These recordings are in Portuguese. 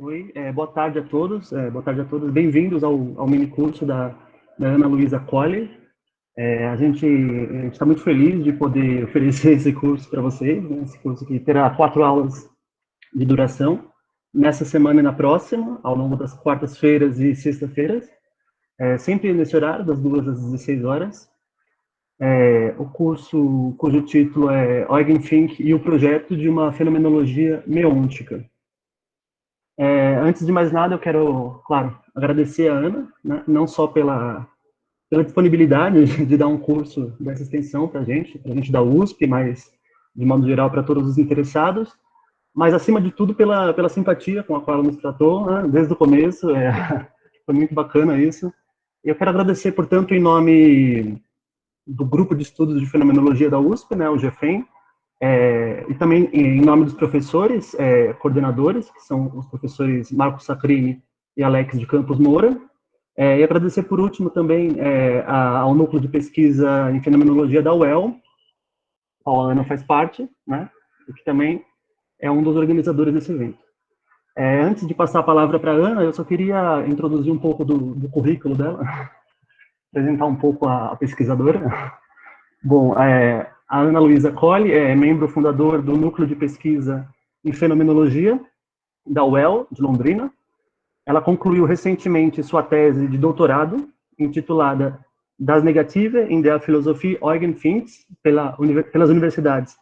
Oi, boa tarde a todos, boa tarde a todos. Bem-vindos ao mini curso da Ana Luísa Colli. A gente está muito feliz de poder oferecer esse curso para vocês, né? Esse curso que terá 4 aulas de duração, nessa semana e na próxima, ao longo das quartas-feiras e sexta-feiras, sempre nesse horário, das 2 às 16 horas. O curso, cujo título é Eugen Fink e o projeto de uma fenomenologia meôntica. Antes de mais nada, eu quero, claro, agradecer a Ana, né, não só pela disponibilidade de dar um curso dessa extensão para a gente da USP, mas, de modo geral, para todos os interessados, mas, acima de tudo, pela simpatia com a qual ela nos tratou, né, desde o começo. Foi muito bacana isso. Eu quero agradecer, portanto, em nome do Grupo de Estudos de Fenomenologia da USP, né, o GFEM, e também em nome dos professores, coordenadores, que são os professores Marcos Sacrini e Alex de Campos Moura, e agradecer por último também ao Núcleo de Pesquisa em Fenomenologia da UEL, a Ana faz parte, né, e que também é um dos organizadores desse evento. Antes de passar a palavra para a Ana, eu só queria introduzir um pouco do currículo dela, apresentar um pouco a pesquisadora. Bom, a Ana Luísa Colli é membro fundador do Núcleo de Pesquisa em Fenomenologia da UEL, de Londrina. Ela concluiu recentemente sua tese de doutorado, intitulada Das Negative in der Philosophie Eugen Finks, pelas universidades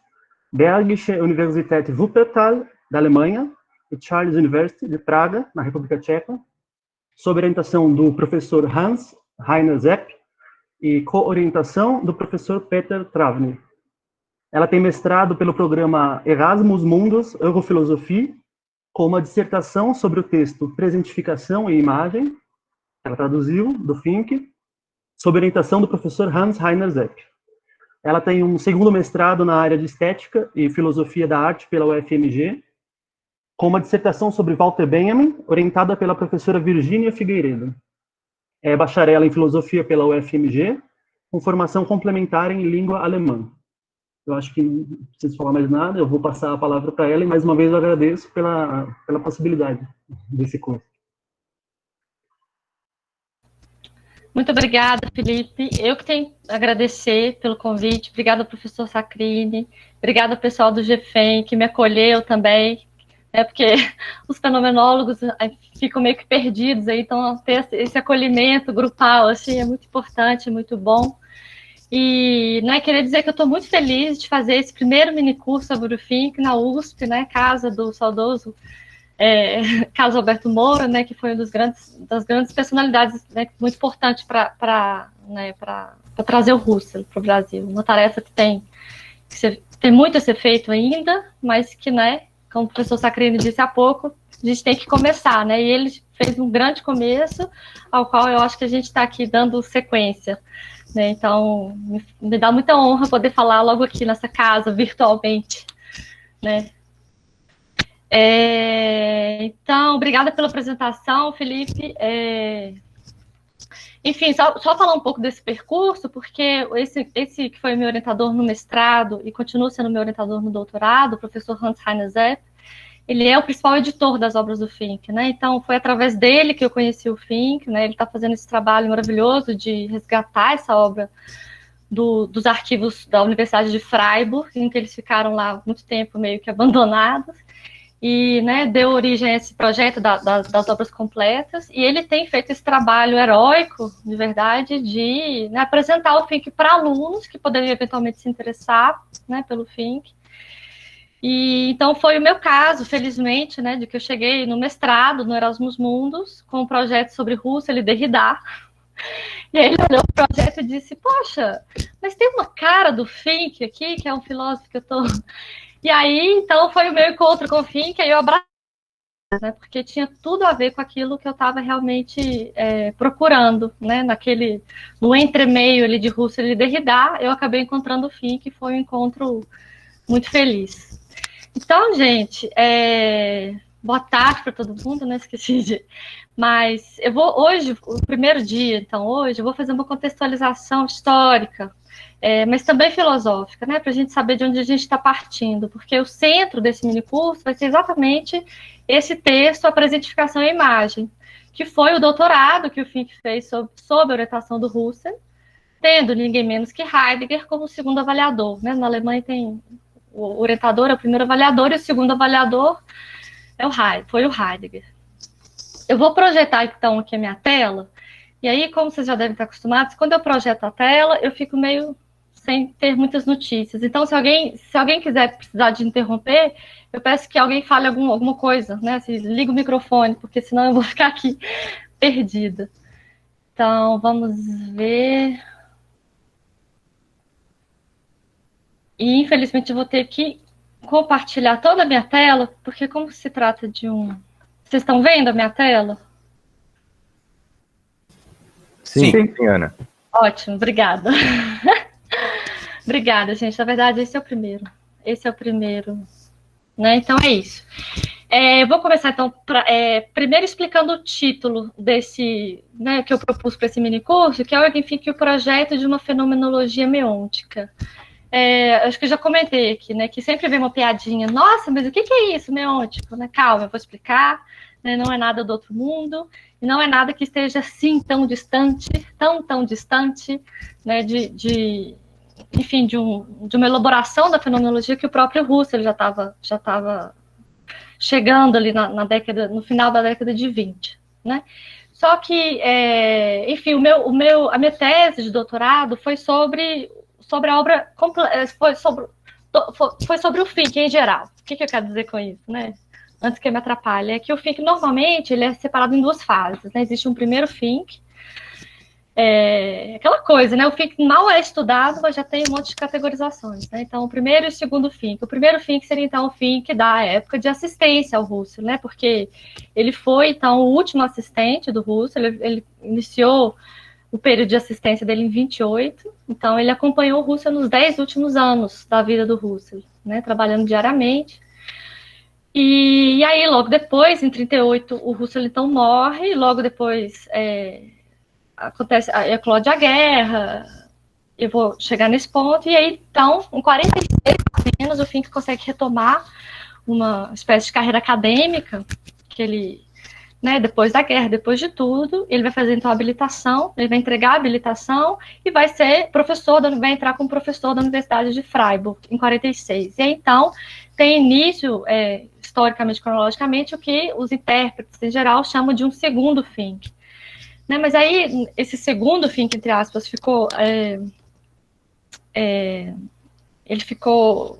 Bergische Universität Wuppertal, da Alemanha, e Charles University, de Praga, na República Tcheca, sob orientação do professor Hans Heiner Zepp, e co-orientação do professor Peter Travny. Ela tem mestrado pelo programa Erasmus Mundus Europhilosophie, com uma dissertação sobre o texto Presentificação e Imagem, ela traduziu, do Fink, sob orientação do professor Hans Heiner Zepp. Ela tem um segundo mestrado na área de Estética e Filosofia da Arte pela UFMG, com uma dissertação sobre Walter Benjamin, orientada pela professora Virgínia Figueiredo. É bacharel em Filosofia pela UFMG, com formação complementar em língua alemã. Eu acho que não preciso falar mais nada, eu vou passar a palavra para ela, e mais uma vez eu agradeço pela possibilidade desse curso. Muito obrigada, Felipe. Eu que tenho a agradecer pelo convite. Obrigada, professor Sacrini. Obrigada, pessoal do GFEM, que me acolheu também, né, porque os fenomenólogos ficam meio que perdidos aí, então ter esse acolhimento grupal assim, é muito importante, muito bom. E, né, queria dizer que eu estou muito feliz de fazer esse primeiro minicurso sobre o Fink na USP, né, casa do saudoso Carlos Alberto Moura, né, que foi uma das grandes personalidades, né, muito importante para trazer o Husserl para o Brasil. Uma tarefa que tem muito a ser feito ainda, mas que, né, como o professor Sacrini disse há pouco, a gente tem que começar, né? E ele fez um grande começo, ao qual eu acho que a gente está aqui dando sequência, né? Então, me dá muita honra poder falar logo aqui nessa casa, virtualmente, né? Então, obrigada pela apresentação, Felipe. Enfim, só falar um pouco desse percurso, porque esse que foi meu orientador no mestrado e continua sendo meu orientador no doutorado, o professor Hans Heiner Zepp, ele é o principal editor das obras do Fink, né? Então, foi através dele que eu conheci o Fink, né? Ele está fazendo esse trabalho maravilhoso de resgatar essa obra dos arquivos da Universidade de Freiburg, em que eles ficaram lá muito tempo meio que abandonados, e, né, deu origem a esse projeto das obras completas, e ele tem feito esse trabalho heróico, de verdade, de, né, apresentar o Fink para alunos que poderiam eventualmente se interessar, né, pelo Fink. E então foi o meu caso, felizmente, né, de que eu cheguei no mestrado no Erasmus Mundus com um projeto sobre Husserl e Derrida. E aí ele olhou o projeto e disse: poxa, mas tem uma cara do Fink aqui, que é um filósofo que eu tô... E aí, então, foi o meu encontro com o Fink, aí eu abracei, né, porque tinha tudo a ver com aquilo que eu estava realmente procurando, né, no entremeio ali de Husserl e Derrida, eu acabei encontrando o Fink, e foi um encontro muito feliz. Então, gente, boa tarde para todo mundo, né, esqueci de... Mas eu vou hoje, o primeiro dia, então, hoje, eu vou fazer uma contextualização histórica mas também filosófica, né, para a gente saber de onde a gente está partindo, porque o centro desse minicurso vai ser exatamente esse texto, A Presentificação e a Imagem, que foi o doutorado que o Fink fez sob a orientação do Husserl, tendo ninguém menos que Heidegger como segundo avaliador. Né? Na Alemanha tem o orientador, é o primeiro avaliador, e o segundo avaliador foi o Heidegger. Eu vou projetar, então, aqui a minha tela, e aí, como vocês já devem estar acostumados, quando eu projeto a tela, eu fico meio sem ter muitas notícias. Então, se alguém quiser precisar de interromper, eu peço que alguém fale alguma coisa, né? Assim, liga o microfone, porque senão eu vou ficar aqui perdida. Então, vamos ver. E, infelizmente, eu vou ter que compartilhar toda a minha tela, porque como se trata de um... Vocês estão vendo a minha tela? Sim, Ana. Ótimo, obrigada. Obrigada, gente. Na verdade, esse é o primeiro. Né? Então, é isso. Eu vou começar, então, primeiro explicando o título desse, né, que eu propus para esse minicurso, que é o projeto de uma fenomenologia meôntica. Acho que eu já comentei aqui, né, que sempre vem uma piadinha. Nossa, mas o que é isso, meôntico? Né? Calma, eu vou explicar. Né, não é nada do outro mundo, e não é nada que esteja assim tão distante, tão distante, né, enfim, de uma elaboração da fenomenologia que o próprio Husserl já estava chegando ali no final da década de 20, né? Só que, enfim, a minha tese de doutorado foi sobre a obra, foi sobre o Fink em geral. O que eu quero dizer com isso, né? Antes que eu me atrapalhe, é que o Fink, normalmente, ele é separado em duas fases, né? Existe um primeiro Fink, aquela coisa, né? O Fink mal é estudado, mas já tem um monte de categorizações, né? Então, o primeiro e o segundo Fink. O primeiro Fink seria, então, o Fink da época de assistência ao Husserl, né? Porque ele foi, então, o último assistente do Husserl, ele iniciou o período de assistência dele em 28, então ele acompanhou o Husserl nos 10 últimos anos da vida do Husserl, né? Trabalhando diariamente. E aí, logo depois, em 38, o Husserl, então, morre, logo depois eclode a guerra, eu vou chegar nesse ponto, e aí, então, em 46 apenas, o Fink consegue retomar uma espécie de carreira acadêmica, que ele, né, depois da guerra, depois de tudo, ele vai fazer, então, a habilitação, ele vai entregar a habilitação, e vai vai entrar como professor da Universidade de Freiburg, em 46. E aí, então, tem início, historicamente, cronologicamente, o que os intérpretes, em geral, chamam de um segundo Fink. Né, mas aí, esse segundo Fink, entre aspas, ele ficou,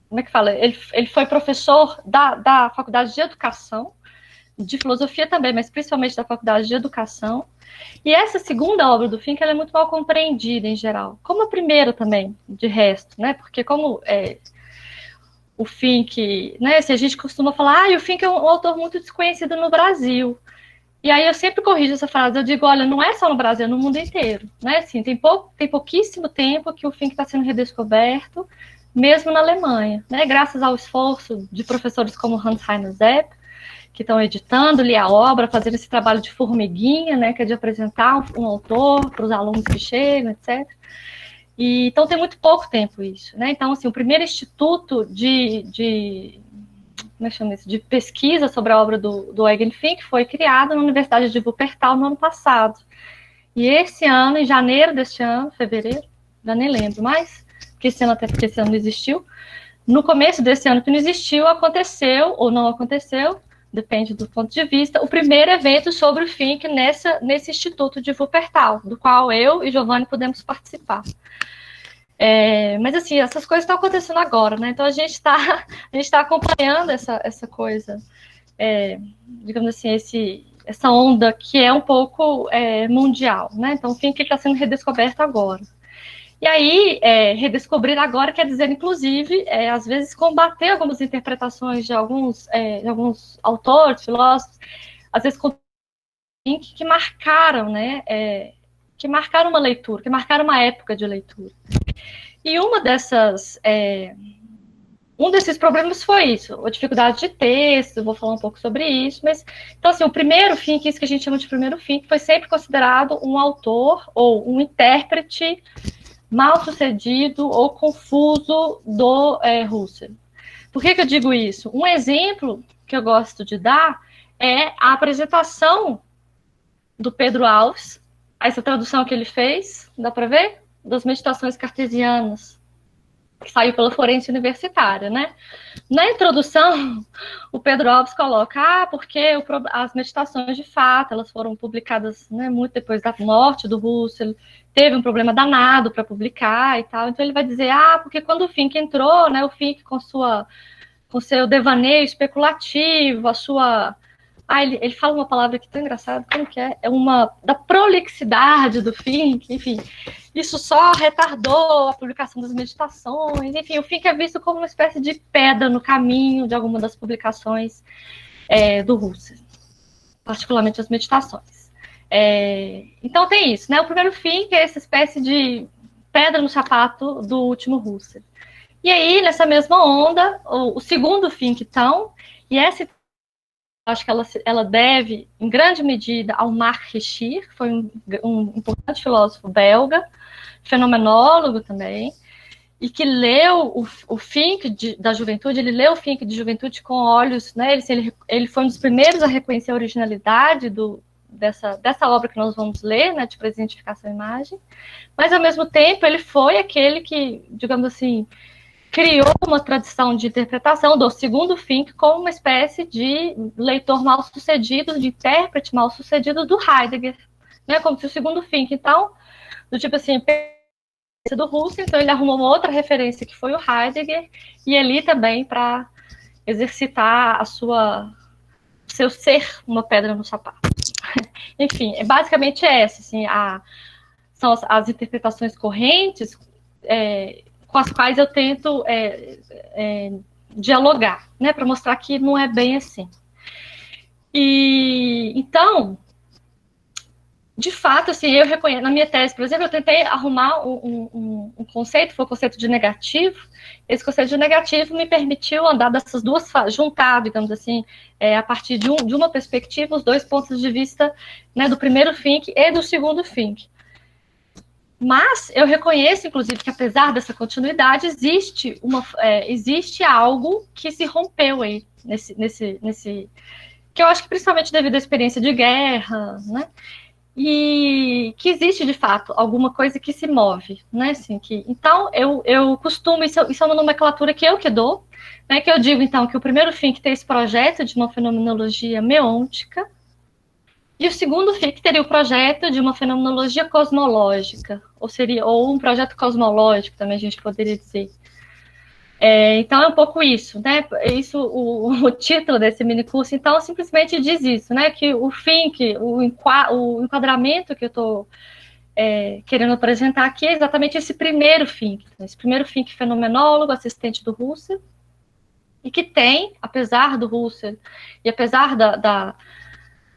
como é que fala? Ele foi professor da Faculdade de Educação, de Filosofia também, mas principalmente da Faculdade de Educação. E essa segunda obra do Fink, ela é muito mal compreendida, em geral. Como a primeira também, de resto, né? Porque como o Fink, né? Se a gente costuma falar, o Fink é um autor muito desconhecido no Brasil. E aí eu sempre corrijo essa frase, eu digo, olha, não é só no Brasil, é no mundo inteiro, né? Assim, tem pouquíssimo tempo que o Fink está sendo redescoberto, mesmo na Alemanha, né? Graças ao esforço de professores como Hans Heine Sepp, que estão editando ali a obra, fazendo esse trabalho de formiguinha, né? Que é de apresentar um autor para os alunos que chegam, etc. E, então tem muito pouco tempo isso, né? Então, assim, o primeiro instituto como é que chama isso? De pesquisa sobre a obra do Eugen Fink foi criado na Universidade de Wuppertal no ano passado. E esse ano, em janeiro deste ano, fevereiro, já nem lembro mais, porque esse ano não existiu, no começo desse ano que não existiu, aconteceu ou não aconteceu, depende do ponto de vista, o primeiro evento sobre o Fink nesse Instituto de Wuppertal, do qual eu e Giovanni pudemos participar. Mas, assim, essas coisas estão acontecendo agora, né? Então, a gente está acompanhando essa coisa, digamos assim, essa onda que é um pouco mundial, né? Então, o Fink está sendo redescoberto agora. E aí, redescobrir agora quer dizer, inclusive, às vezes, combater algumas interpretações de alguns autores, filósofos, às vezes, que marcaram, né? Que marcaram uma leitura, que marcaram uma época de leitura. E um desses problemas foi isso, a dificuldade de texto, vou falar um pouco sobre isso, mas, então, assim, o primeiro Fink, isso que a gente chama de primeiro Fink, foi sempre considerado um autor ou um intérprete mal sucedido ou confuso do Husserl. Por que eu digo isso? Um exemplo que eu gosto de dar é a apresentação do Pedro Alves, essa tradução que ele fez, dá para ver? Das meditações cartesianas, que saiu pela Forense Universitária, né? Na introdução, o Pedro Alves coloca, porque as meditações, de fato, elas foram publicadas, né, muito depois da morte do Husserl, teve um problema danado para publicar e tal, então ele vai dizer, porque quando o Fink entrou, né, o Fink com seu devaneio especulativo, a sua... ele fala uma palavra que é tão engraçada, como que é? É uma da prolixidade do Fink, enfim. Isso só retardou a publicação das meditações, enfim, o Fink é visto como uma espécie de pedra no caminho de alguma das publicações do Husserl, particularmente as meditações. Então tem isso, né? O primeiro Fink é essa espécie de pedra no sapato do último Husserl. E aí, nessa mesma onda, o segundo Fink, então, e essa acho que ela deve, em grande medida, ao Marc Richir, que foi um importante filósofo belga, fenomenólogo também, e que leu o Fink da juventude, ele leu o Fink de juventude com olhos, né, ele foi um dos primeiros a reconhecer a originalidade dessa obra que nós vamos ler, né, de presentificação e imagem, mas, ao mesmo tempo, ele foi aquele que, digamos assim, criou uma tradição de interpretação do segundo Fink como uma espécie de leitor mal-sucedido, de intérprete mal-sucedido do Heidegger, né? Como se o segundo Fink, então, do tipo assim, do Husserl, então ele arrumou uma outra referência que foi o Heidegger, e ali também para exercitar seu ser uma pedra no sapato. Enfim, basicamente essa, assim, são as interpretações correntes, com as quais eu tento dialogar, né, para mostrar que não é bem assim. E então, de fato, assim, eu reconheço, na minha tese, por exemplo, eu tentei arrumar um conceito, foi o conceito de negativo. Esse conceito de negativo me permitiu andar dessas duas fases, juntar, digamos assim, a partir de uma perspectiva, os dois pontos de vista, né, do primeiro Fink e do segundo Fink. Mas eu reconheço, inclusive, que apesar dessa continuidade, existe algo que se rompeu aí, que eu acho que principalmente devido à experiência de guerra, né? E que existe, de fato, alguma coisa que se move, né? Assim, então, eu costumo, isso é uma nomenclatura que eu dou, né? Que eu digo, então, que o primeiro Fink tem esse projeto de uma fenomenologia meôntica, e o segundo Fink teria o projeto de uma fenomenologia cosmológica, ou um projeto cosmológico, também a gente poderia dizer. Então é um pouco isso, né? O título desse minicurso, então, simplesmente diz isso, né? Que o Fink, o enquadramento que eu estou querendo apresentar aqui é exatamente esse primeiro Fink fenomenólogo, assistente do Husserl, e que tem, apesar do Husserl, e apesar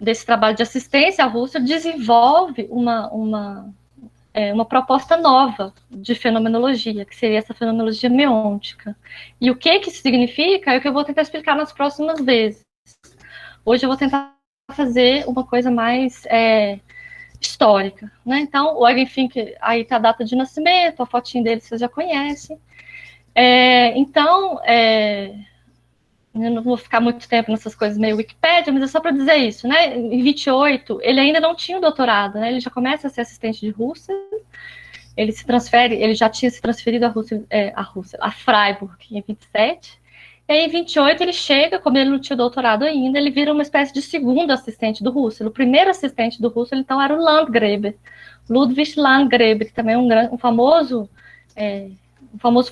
desse trabalho de assistência ao Husserl, desenvolve uma proposta nova de fenomenologia, que seria essa fenomenologia meôntica. E o que isso significa é o que eu vou tentar explicar nas próximas vezes. Hoje eu vou tentar fazer uma coisa mais histórica, né? Então, o Eugen Fink, aí está a data de nascimento, a fotinha dele vocês já conhecem. Eu não vou ficar muito tempo nessas coisas meio Wikipédia, mas é só para dizer isso, né? Em 28, ele ainda não tinha o doutorado, né? Ele já começa a ser assistente de Husserl, ele já tinha se transferido a Freiburg em 27, e aí em 28 ele chega, como ele não tinha doutorado ainda, ele vira uma espécie de segundo assistente do Husserl. O primeiro assistente do Husserl, então, era o Landgraber, Ludwig Landgraber, que também é um famoso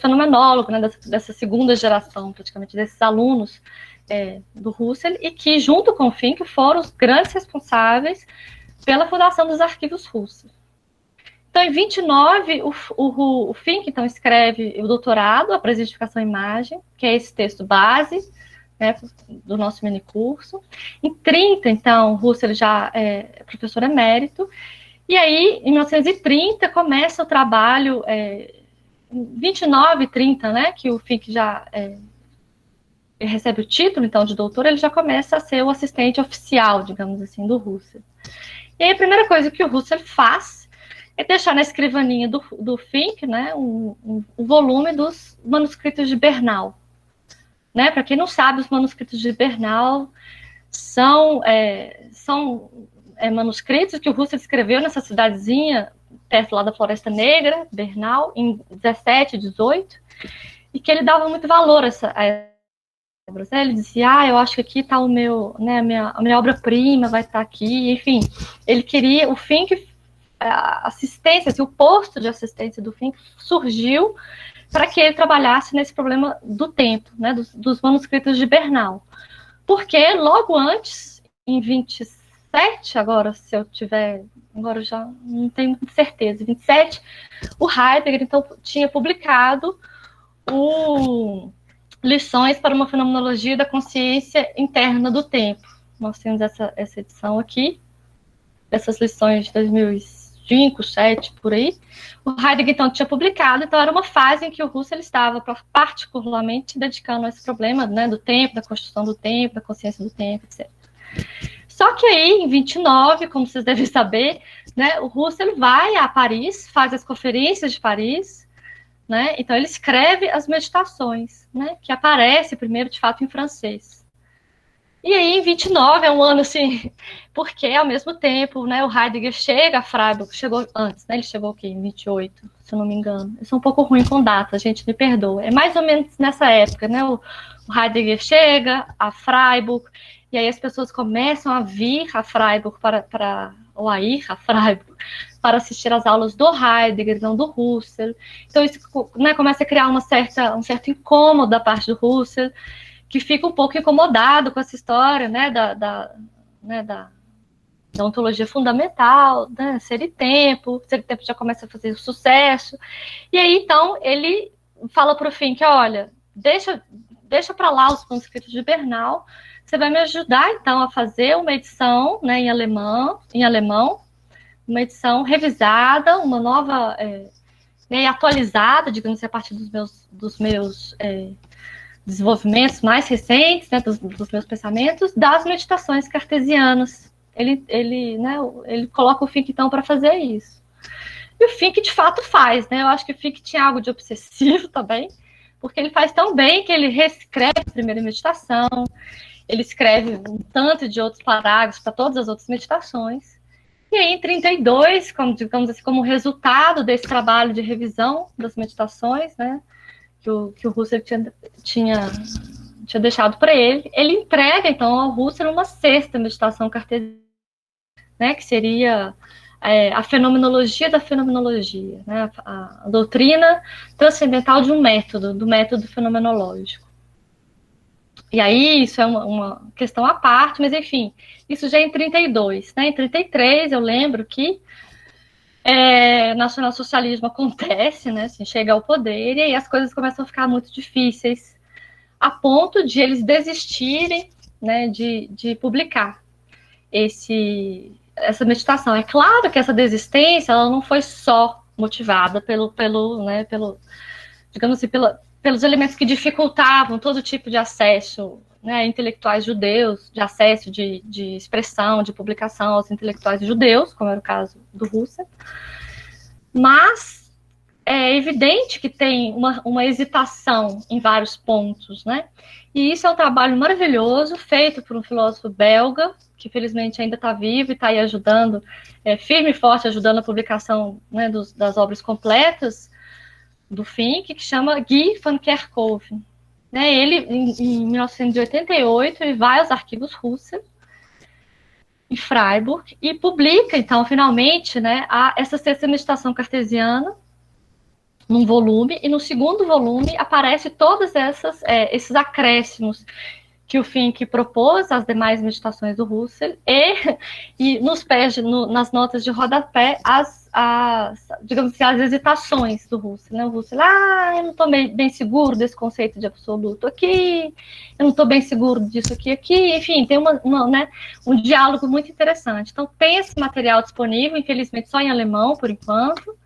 fenomenólogo, né, dessa segunda geração, praticamente, desses alunos do Husserl, e que, junto com o Fink, foram os grandes responsáveis pela fundação dos arquivos Husserl. Então, em 29, o Fink, então, escreve o doutorado, a presentificação e imagem, que é esse texto base, né, do nosso minicurso. Em 30, então, Husserl já é professor emérito, e aí, em 1930, começa o trabalho... 29 e 30, né, que o Fink já recebe o título, então, de doutor, ele já começa a ser o assistente oficial, digamos assim, do Husserl. E aí, a primeira coisa que o Husserl faz, é deixar na escrivaninha do Fink, né, um volume dos manuscritos de Bernal. Né? Para quem não sabe, os manuscritos de Bernal são manuscritos que o Russell escreveu nessa cidadezinha perto lá da Floresta Negra, Bernal, em 17, 18, e que ele dava muito valor a obras. Né? Ele dizia, eu acho que aqui está a minha obra-prima vai estar aqui, enfim. Ele queria, o Fink, a assistência, assim, o posto de assistência do Fink surgiu para que ele trabalhasse nesse problema do tempo, né, dos manuscritos de Bernal. Porque logo antes, em 27, agora eu já não tenho certeza, 27, o Heidegger, então, tinha publicado Lições para uma Fenomenologia da Consciência Interna do Tempo. Nós temos essa edição aqui, essas lições de 2005, 2007, por aí. O Heidegger, então, tinha publicado, então era uma fase em que o Russell estava particularmente dedicando a esse problema, né, do tempo, da construção do tempo, da consciência do tempo, etc. Só que aí, em 29, como vocês devem saber, né, o Russell vai a Paris, faz as conferências de Paris, né, então ele escreve as meditações, né, que aparece primeiro, de fato, em francês. E aí, em 29, é um ano assim, porque ao mesmo tempo, né, o Heidegger chega a Freiburg, chegou antes, né, ele chegou aqui em 28, se eu não me engano. Eu sou um pouco ruim com data, gente, me perdoa. É mais ou menos nessa época, né, o Heidegger chega a Freiburg, e aí as pessoas começam a vir a Freiburg ou a ir a Freiburg para assistir às aulas do Heidegger, não do Russell. Então isso, né, começa a criar um certo incômodo da parte do Russell, que fica um pouco incomodado com essa história, né, da ontologia fundamental, né, Ser e Tempo já começa a fazer sucesso, e aí, então, ele fala para o Fink, olha, deixa para lá os manuscritos de Bernal, você vai me ajudar, então, a fazer uma edição, né, em alemão, uma edição revisada, uma nova, né, atualizada, digamos assim, a partir dos meus desenvolvimentos mais recentes, né, dos meus pensamentos, das meditações cartesianas. Ele coloca o Fink, então, para fazer isso. E o Fink, de fato, faz, né? Eu acho que o Fink tinha algo de obsessivo também, porque ele faz tão bem que ele reescreve a primeira meditação, ele escreve um tanto de outros parágrafos para todas as outras meditações. E aí, em 32, digamos assim, como resultado desse trabalho de revisão das meditações, né, que o Russell tinha deixado para ele entrega, então, ao Russell uma sexta meditação cartesiana, né, que seria a fenomenologia da fenomenologia, né, a doutrina transcendental de um método, do método fenomenológico. E aí, isso é uma questão à parte, mas, enfim, isso já é em 32. Né, em 33, eu lembro que nacionalsocialismo acontece, né, assim, chega ao poder, e aí as coisas começam a ficar muito difíceis, a ponto de eles desistirem, né, de publicar essa meditação. É claro que essa desistência ela não foi só motivada pelo digamos assim, pelos elementos que dificultavam todo tipo de acesso, né, intelectuais judeus, de acesso de expressão, de publicação aos intelectuais judeus, como era o caso do Russell, mas é evidente que tem uma hesitação em vários pontos, né, e isso é um trabalho maravilhoso, feito por um filósofo belga, que felizmente ainda está vivo e está aí ajudando, firme e forte, ajudando a publicação, né, das obras completas do Fink, que chama Guy van Kerkhove. Né, ele, em 1988, ele vai aos arquivos Russell, em Freiburg, e publica, então, finalmente, né, essa sexta meditação cartesiana, num volume, e no segundo volume aparece todos esses acréscimos que o Fink propôs às demais meditações do Russell, e nos pés, nas notas de rodapé, digamos assim, as hesitações do Russell, né? O Russell, eu não estou bem seguro desse conceito de absoluto aqui, eu não estou bem seguro disso aqui, enfim, tem um diálogo muito interessante. Então, tem esse material disponível, infelizmente só em alemão, por enquanto,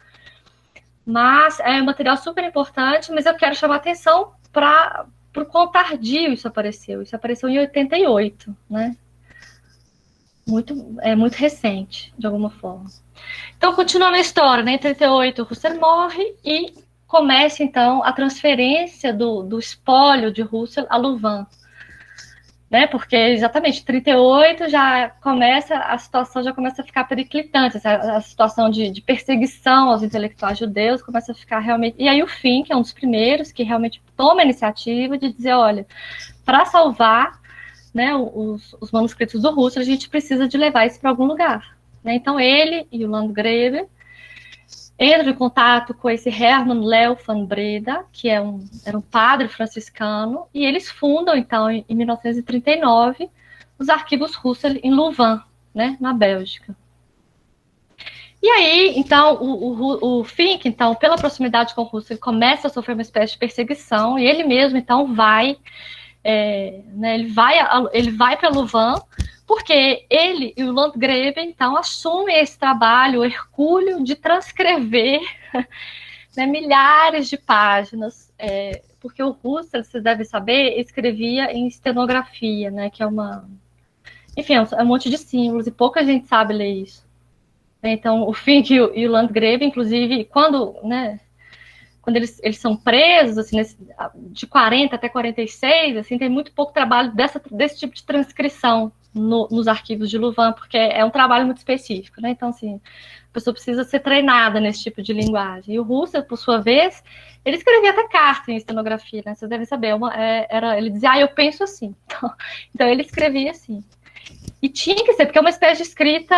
mas é um material super importante, mas eu quero chamar a atenção para o quão tardio isso apareceu. Isso apareceu em 88, né? muito recente, de alguma forma. Então, continuando a história, né, em 1938, Russell morre e começa, então, a transferência do espólio de Russell a Louvain. Né, porque exatamente, em 1938 já começa, a situação já começa a ficar periclitante, a situação de perseguição aos intelectuais judeus começa a ficar realmente... E aí o Fink é um dos primeiros que realmente toma a iniciativa de dizer, olha, para salvar, né, os manuscritos do Russell, a gente precisa de levar isso para algum lugar. Né? Então ele e o Landgrave entram em contato com esse Hermann Leo van Breda, que era um padre franciscano, e eles fundam, então, em 1939, os arquivos Russell em Louvain, né, na Bélgica. E aí, então, o Fink, então, pela proximidade com o Russell, começa a sofrer uma espécie de perseguição, e ele mesmo, então, vai ele vai para Louvain, porque ele e o Landgrave, então, assumem esse trabalho hercúleo de transcrever, né, milhares de páginas, porque o Russell, vocês devem saber, escrevia em estenografia, né, que é enfim, é um monte de símbolos, e pouca gente sabe ler isso. Então, o Fink e o Landgrave, inclusive, quando eles são presos, assim, de 40 até 46, assim, tem muito pouco trabalho desse tipo de transcrição nos arquivos de Louvain, porque é um trabalho muito específico, né? Então, assim, a pessoa precisa ser treinada nesse tipo de linguagem. E o Russell, por sua vez, ele escrevia até carta em estenografia, né? Vocês devem saber, ele dizia, eu penso assim. Então, ele escrevia assim. E tinha que ser, porque é uma espécie de escrita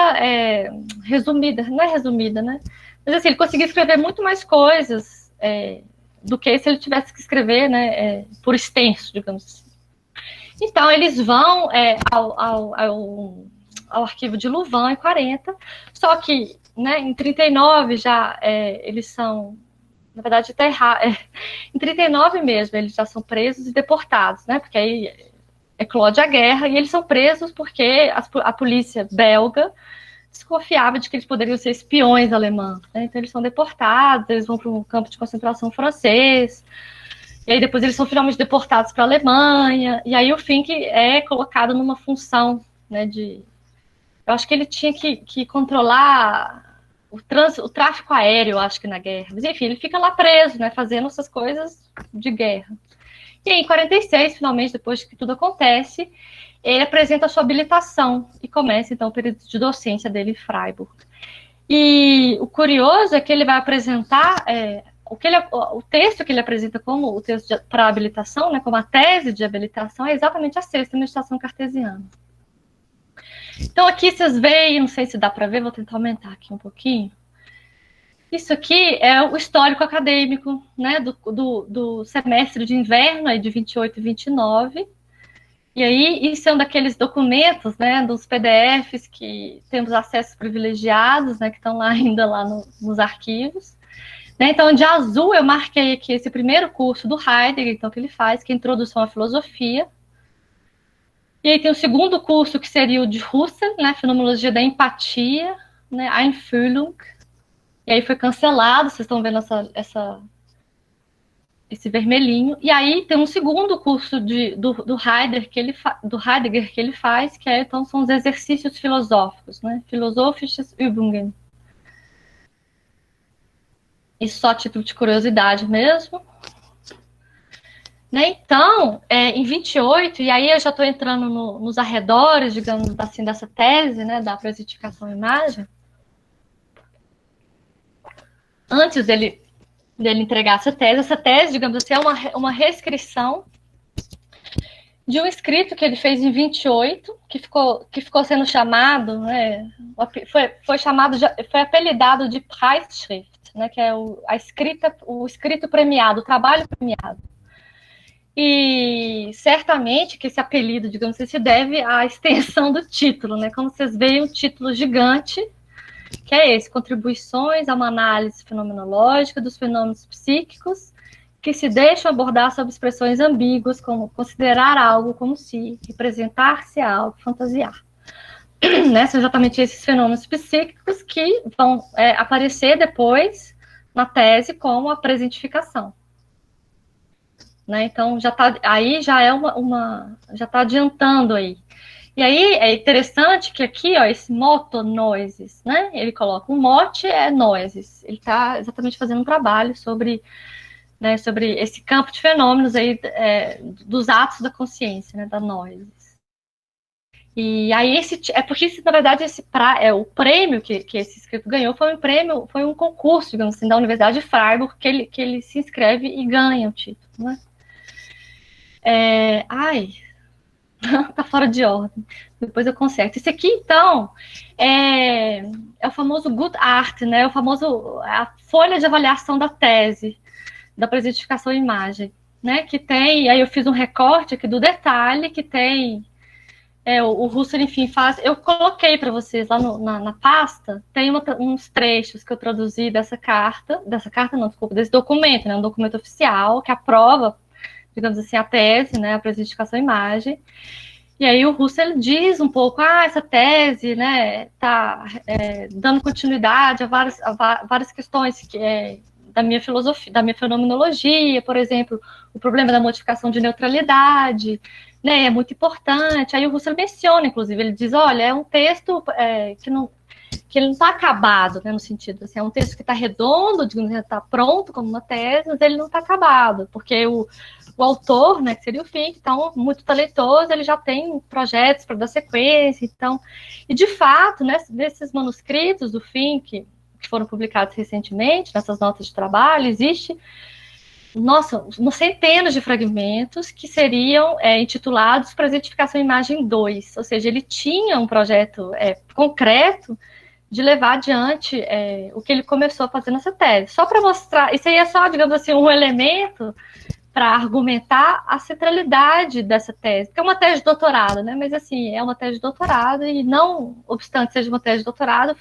resumida, não é resumida, né? Mas, assim, ele conseguia escrever muito mais coisas do que se ele tivesse que escrever, né, por extenso, digamos assim. Então, eles vão ao arquivo de Louvain em 40, só que, né, em 39 já eles são, na verdade, até errado, em 39 mesmo, eles já são presos e deportados, né, porque aí eclode a guerra, e eles são presos porque a polícia belga desconfiava de que eles poderiam ser espiões alemães, né? Então eles são deportados, eles vão para um campo de concentração francês, e aí depois eles são finalmente deportados para a Alemanha, e aí o Fink é colocado numa função, né, eu acho que ele tinha que controlar o tráfico aéreo, eu acho que na guerra, mas enfim, ele fica lá preso, né, fazendo essas coisas de guerra. E aí, em 46, finalmente, depois que tudo acontece, ele apresenta a sua habilitação e começa, então, o período de docência dele em Freiburg. E o curioso é que ele vai apresentar o texto que ele apresenta como o texto para habilitação, né, como a tese de habilitação, é exatamente a sexta meditação cartesiana. Então, aqui vocês veem, não sei se dá para ver, vou tentar aumentar aqui um pouquinho. Isso aqui é o histórico acadêmico, né, do semestre de inverno, aí de 28 e 29. E aí, isso é um daqueles documentos, né, dos PDFs que temos acessos privilegiados, né, que estão lá ainda nos arquivos. Né, então, de azul, eu marquei aqui esse primeiro curso do Heidegger, então, que ele faz, que é a Introdução à Filosofia. E aí tem o segundo curso, que seria o de Husserl, né, Fenomenologia da Empatia, né, Einfühlung. E aí foi cancelado, vocês estão vendo esse vermelhinho. E aí tem um segundo curso do Heidegger que ele faz, que então são os exercícios filosóficos, né? Philosophische Übungen. Isso só a título de curiosidade mesmo. Né? Então, em 28, e aí eu já estou entrando nos arredores, digamos assim, dessa tese, né, da presentificação imagem. Antes dele entregar essa tese, digamos assim, é uma reescrição de um escrito que ele fez em 28, que ficou sendo chamado, né, foi apelidado de Preisschrift, né, que é o escrito premiado, o trabalho premiado. E certamente que esse apelido, digamos assim, se deve à extensão do título, né, como vocês veem, um título gigante, que é esse, Contribuições a uma análise fenomenológica dos fenômenos psíquicos que se deixam abordar sob expressões ambíguas, como considerar algo como si, representar-se a algo, fantasiar. Né? São exatamente esses fenômenos psíquicos que vão aparecer depois na tese como a presentificação. Né? Então, já está adiantando aí. E aí é interessante que aqui, ó, esse motonoises, né? Ele coloca um mote é noises. Ele está exatamente fazendo um trabalho sobre, né, sobre esse campo de fenômenos aí dos atos da consciência, né, da noises. E aí é porque na verdade o prêmio que esse escrito ganhou foi um concurso, digamos assim, da Universidade de Freiburg que ele se inscreve e ganha o título, né? Tá fora de ordem. Depois eu conserto. Esse aqui, então, é o famoso Good Art, né? A folha de avaliação da tese, da presentificação em imagem, né? Que tem, aí eu fiz um recorte aqui do detalhe, que tem o Husserl, enfim, faz. Eu coloquei para vocês lá na pasta, tem uns trechos que eu traduzi desse documento, né? Um documento oficial que aprova, digamos assim, a tese, né? A presentificação em imagem. E aí o Husserl diz um pouco, essa tese, né, tá dando continuidade a várias questões da minha filosofia, da minha fenomenologia, por exemplo, o problema da modificação de neutralidade, né, é muito importante. Aí o Husserl menciona, inclusive, ele diz, olha, é um texto que ele não está acabado, né, no sentido, assim, é um texto que está redondo, digamos, está pronto como uma tese, mas ele não está acabado, porque o autor, né, que seria o Fink, então, muito talentoso, ele já tem projetos para dar sequência, então, e de fato, né, nesses manuscritos do Fink, que foram publicados recentemente, nessas notas de trabalho, existe, umas centenas de fragmentos que seriam intitulados Presentificação Imagem 2, ou seja, ele tinha um projeto concreto de levar adiante o que ele começou a fazer nessa tese. Só para mostrar, isso aí é só, digamos assim, um elemento para argumentar a centralidade dessa tese, que é uma tese de doutorado, né? Mas assim, é uma tese de doutorado e não obstante seja uma tese de doutorado,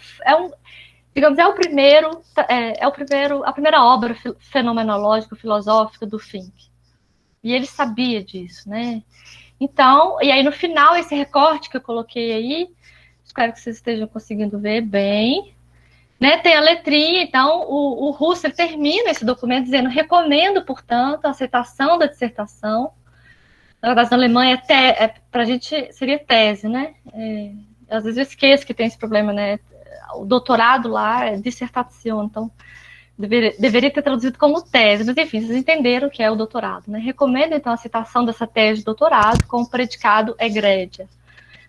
digamos, a primeira obra fenomenológica, filosófica do Fink. E ele sabia disso, né? Então, e aí no final, esse recorte que eu coloquei aí, espero que vocês estejam conseguindo ver bem, né? Tem a letrinha, então o Husserl termina esse documento dizendo, recomendo, portanto, a aceitação da dissertação. Na verdade, na Alemanha, para a gente seria tese, né? Às vezes eu esqueço que tem esse problema, né? O doutorado lá é dissertação, então deveria ter traduzido como tese, mas enfim, vocês entenderam o que é o doutorado, né? Recomendo, então, a citação dessa tese de doutorado com o predicado egrégia,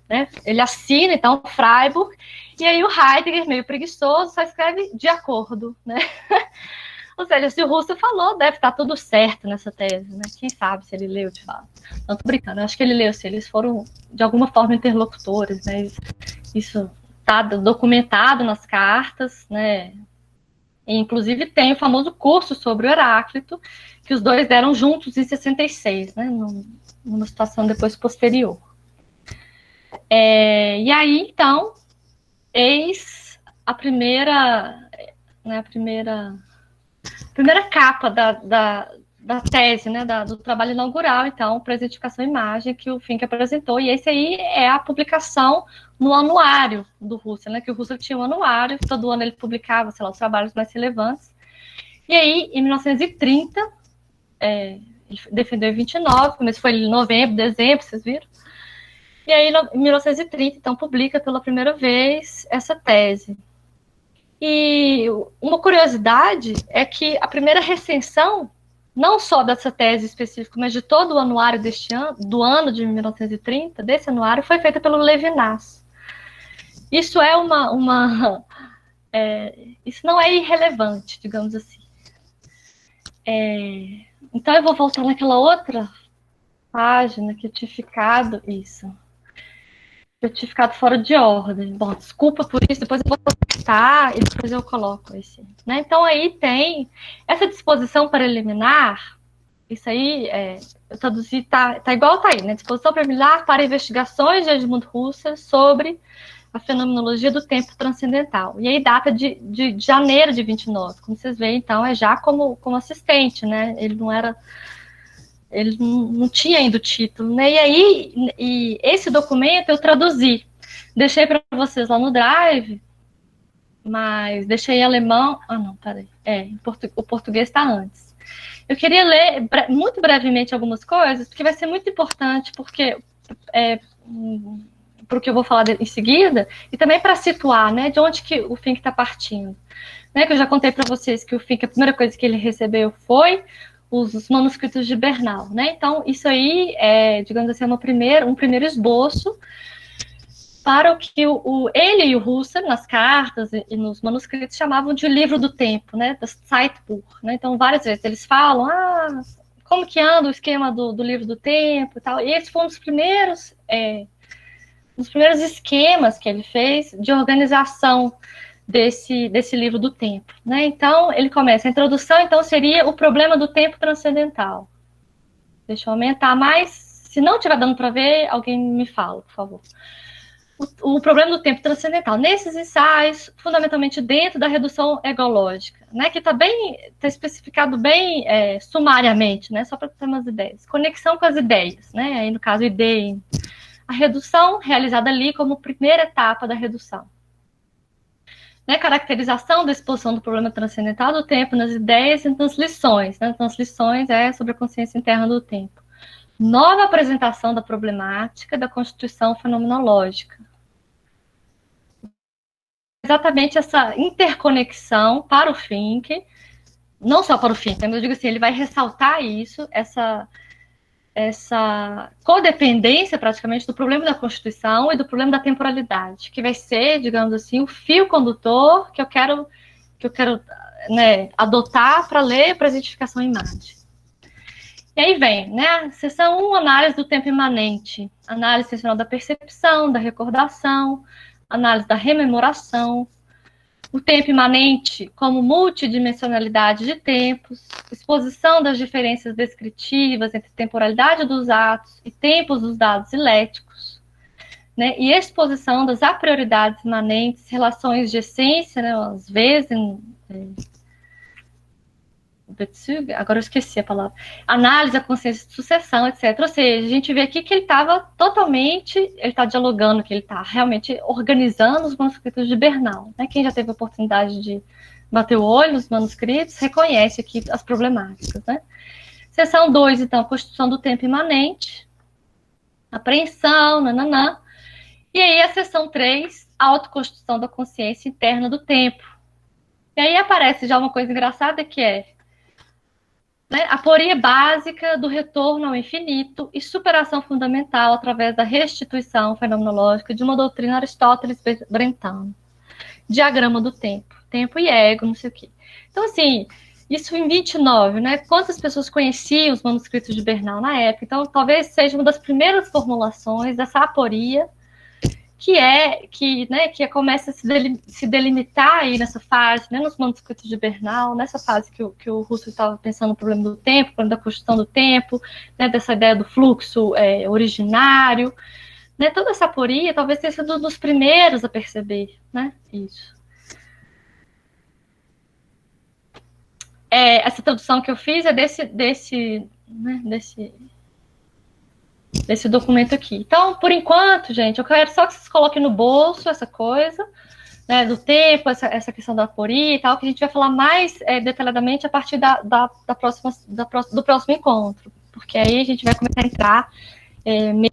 né? Ele assina, então, Freiburg, e aí o Heidegger, meio preguiçoso, só escreve de acordo, né? Ou seja, se o Husserl falou, deve estar tudo certo nessa tese, né? Quem sabe se ele leu de fato. Não, tô brincando, eu acho que ele leu, se eles foram, de alguma forma, interlocutores, né? Isso está documentado nas cartas, né? E, inclusive, tem o famoso curso sobre o Heráclito, que os dois deram juntos em 66, né? Numa situação depois posterior. E aí, então, eis a primeira capa da tese, né, do trabalho inaugural, então, Presentificação e Imagem, que o Fink apresentou, e esse aí é a publicação no anuário do Husserl, né, que o Husserl tinha um anuário, todo ano ele publicava, sei lá, os trabalhos mais relevantes, e aí, em 1930, ele defendeu em 29, começo foi em novembro, dezembro, vocês viram? E aí, em 1930, então, publica pela primeira vez essa tese. E uma curiosidade é que a primeira recensão, não só dessa tese específica, mas de todo o anuário do ano de 1930, desse anuário, foi feita pelo Levinas. Isso é isso não é irrelevante, digamos assim. Então, eu vou voltar naquela outra página que eu tinha ficado, isso. Eu tinha ficado fora de ordem. Bom, desculpa por isso, depois eu vou cortar e depois eu coloco esse. Né? Então, aí tem essa disposição preliminar, isso aí, eu traduzi, tá igual tá aí, né? Disposição preliminar para investigações de Edmund Husserl sobre a fenomenologia do tempo transcendental. E aí data de janeiro de 29, como vocês veem, então, é já como assistente, né? Ele não tinha ainda o título, né? E aí, esse documento eu traduzi. Deixei para vocês lá no Drive, mas deixei em alemão. Não, peraí. O português está antes. Eu queria ler muito brevemente algumas coisas, porque vai ser muito importante, porque para o que eu vou falar em seguida, e também para situar, né, de onde que o Fink está partindo. Né, que eu já contei para vocês que o Fink, a primeira coisa que ele recebeu foi os manuscritos de Bernal, né? Então, isso aí é, digamos assim, um primeiro esboço para o que ele e o Husserl, nas cartas e nos manuscritos, chamavam de livro do tempo, né? Das Zeitbuch, né? Então, várias vezes eles falam, como que anda o esquema do livro do tempo e tal. E esse foi um dos primeiros esquemas que ele fez de organização desse livro do tempo, né? Então, ele começa, a introdução, então, seria o problema do tempo transcendental. Deixa eu aumentar mais. Se não estiver dando para ver, alguém me fala, por favor. O problema do tempo transcendental. Nesses ensaios, fundamentalmente dentro da redução egológica, né, que está especificado bem sumariamente, né, só para ter umas ideias. Conexão com as ideias, né, aí no caso, ideia. A redução realizada ali como primeira etapa da redução. Né, caracterização da exposição do problema transcendental do tempo nas ideias e nas lições. Né, então, as lições sobre a consciência interna do tempo. Nova apresentação da problemática da constituição fenomenológica. Exatamente essa interconexão para o Fink, não só para o Fink, mas eu digo assim, ele vai ressaltar isso, essa codependência praticamente do problema da constituição e do problema da temporalidade, que vai ser, digamos assim, o fio condutor que eu quero né, adotar para ler presentificação em imagem. E aí vem, né, seção 1, análise do tempo imanente, análise sensorial da percepção, da recordação, análise da rememoração, o tempo imanente como multidimensionalidade de tempos, exposição das diferenças descritivas entre temporalidade dos atos e tempos dos dados iléticos, né, e exposição das aprioridades imanentes, relações de essência, né, às vezes, agora eu esqueci a palavra, análise da consciência de sucessão, etc. Ou seja, a gente vê aqui que ele estava ele está dialogando, que ele está realmente organizando os manuscritos de Bernal. Né? Quem já teve a oportunidade de bater o olho nos manuscritos, reconhece aqui as problemáticas. Né? Seção 2, então, constituição do tempo imanente, apreensão, nananã. E aí a seção 3, autoconstituição da consciência interna do tempo. E aí aparece já uma coisa engraçada que é né, a aporia básica do retorno ao infinito e superação fundamental através da restituição fenomenológica de uma doutrina Aristóteles-Brentano. Diagrama do tempo. Tempo e ego, não sei o quê. Então, assim, isso em 29, né? Quantas pessoas conheciam os manuscritos de Bernal na época? Então, talvez seja uma das primeiras formulações dessa aporia que começa a se delimitar aí nessa fase, né, nos manuscritos de Bernal, nessa fase que o Husserl estava pensando no problema do tempo, problema da construção do tempo, né, dessa ideia do fluxo originário, né, toda essa aporia talvez tenha sido um dos primeiros a perceber, né, isso. Essa tradução que eu fiz é desse documento aqui. Então, por enquanto, gente, eu quero só que vocês coloquem no bolso essa coisa, né, do tempo, essa questão da aporia e tal, que a gente vai falar mais detalhadamente a partir do próximo encontro, porque aí a gente vai começar a entrar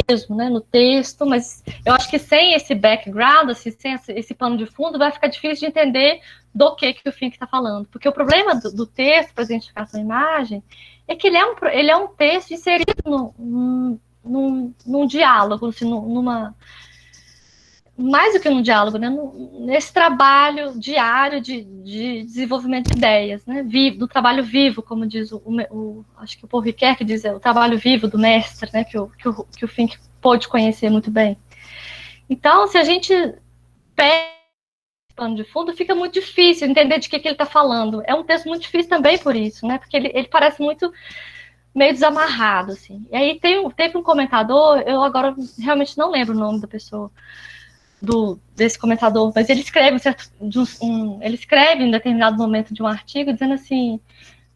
mesmo, né, no texto, mas eu acho que sem esse background, assim, sem esse pano de fundo, vai ficar difícil de entender do que o Fink está falando, porque o problema do texto, para identificação de imagem, é que ele é um texto inserido num diálogo, assim, mais do que num diálogo, né, nesse trabalho diário de desenvolvimento de ideias, né, do trabalho vivo, como diz acho que o Paul Ricoeur que diz, o trabalho vivo do mestre, né, que o Fink pôde conhecer muito bem. Então, se a gente pega pano de fundo, fica muito difícil entender de que ele está falando. É um texto muito difícil também por isso, né, porque ele parece muito meio desamarrado, assim. E aí teve um comentador, eu agora realmente não lembro o nome da pessoa, desse comentador, mas ele escreve ele escreve em determinado momento de um artigo dizendo assim,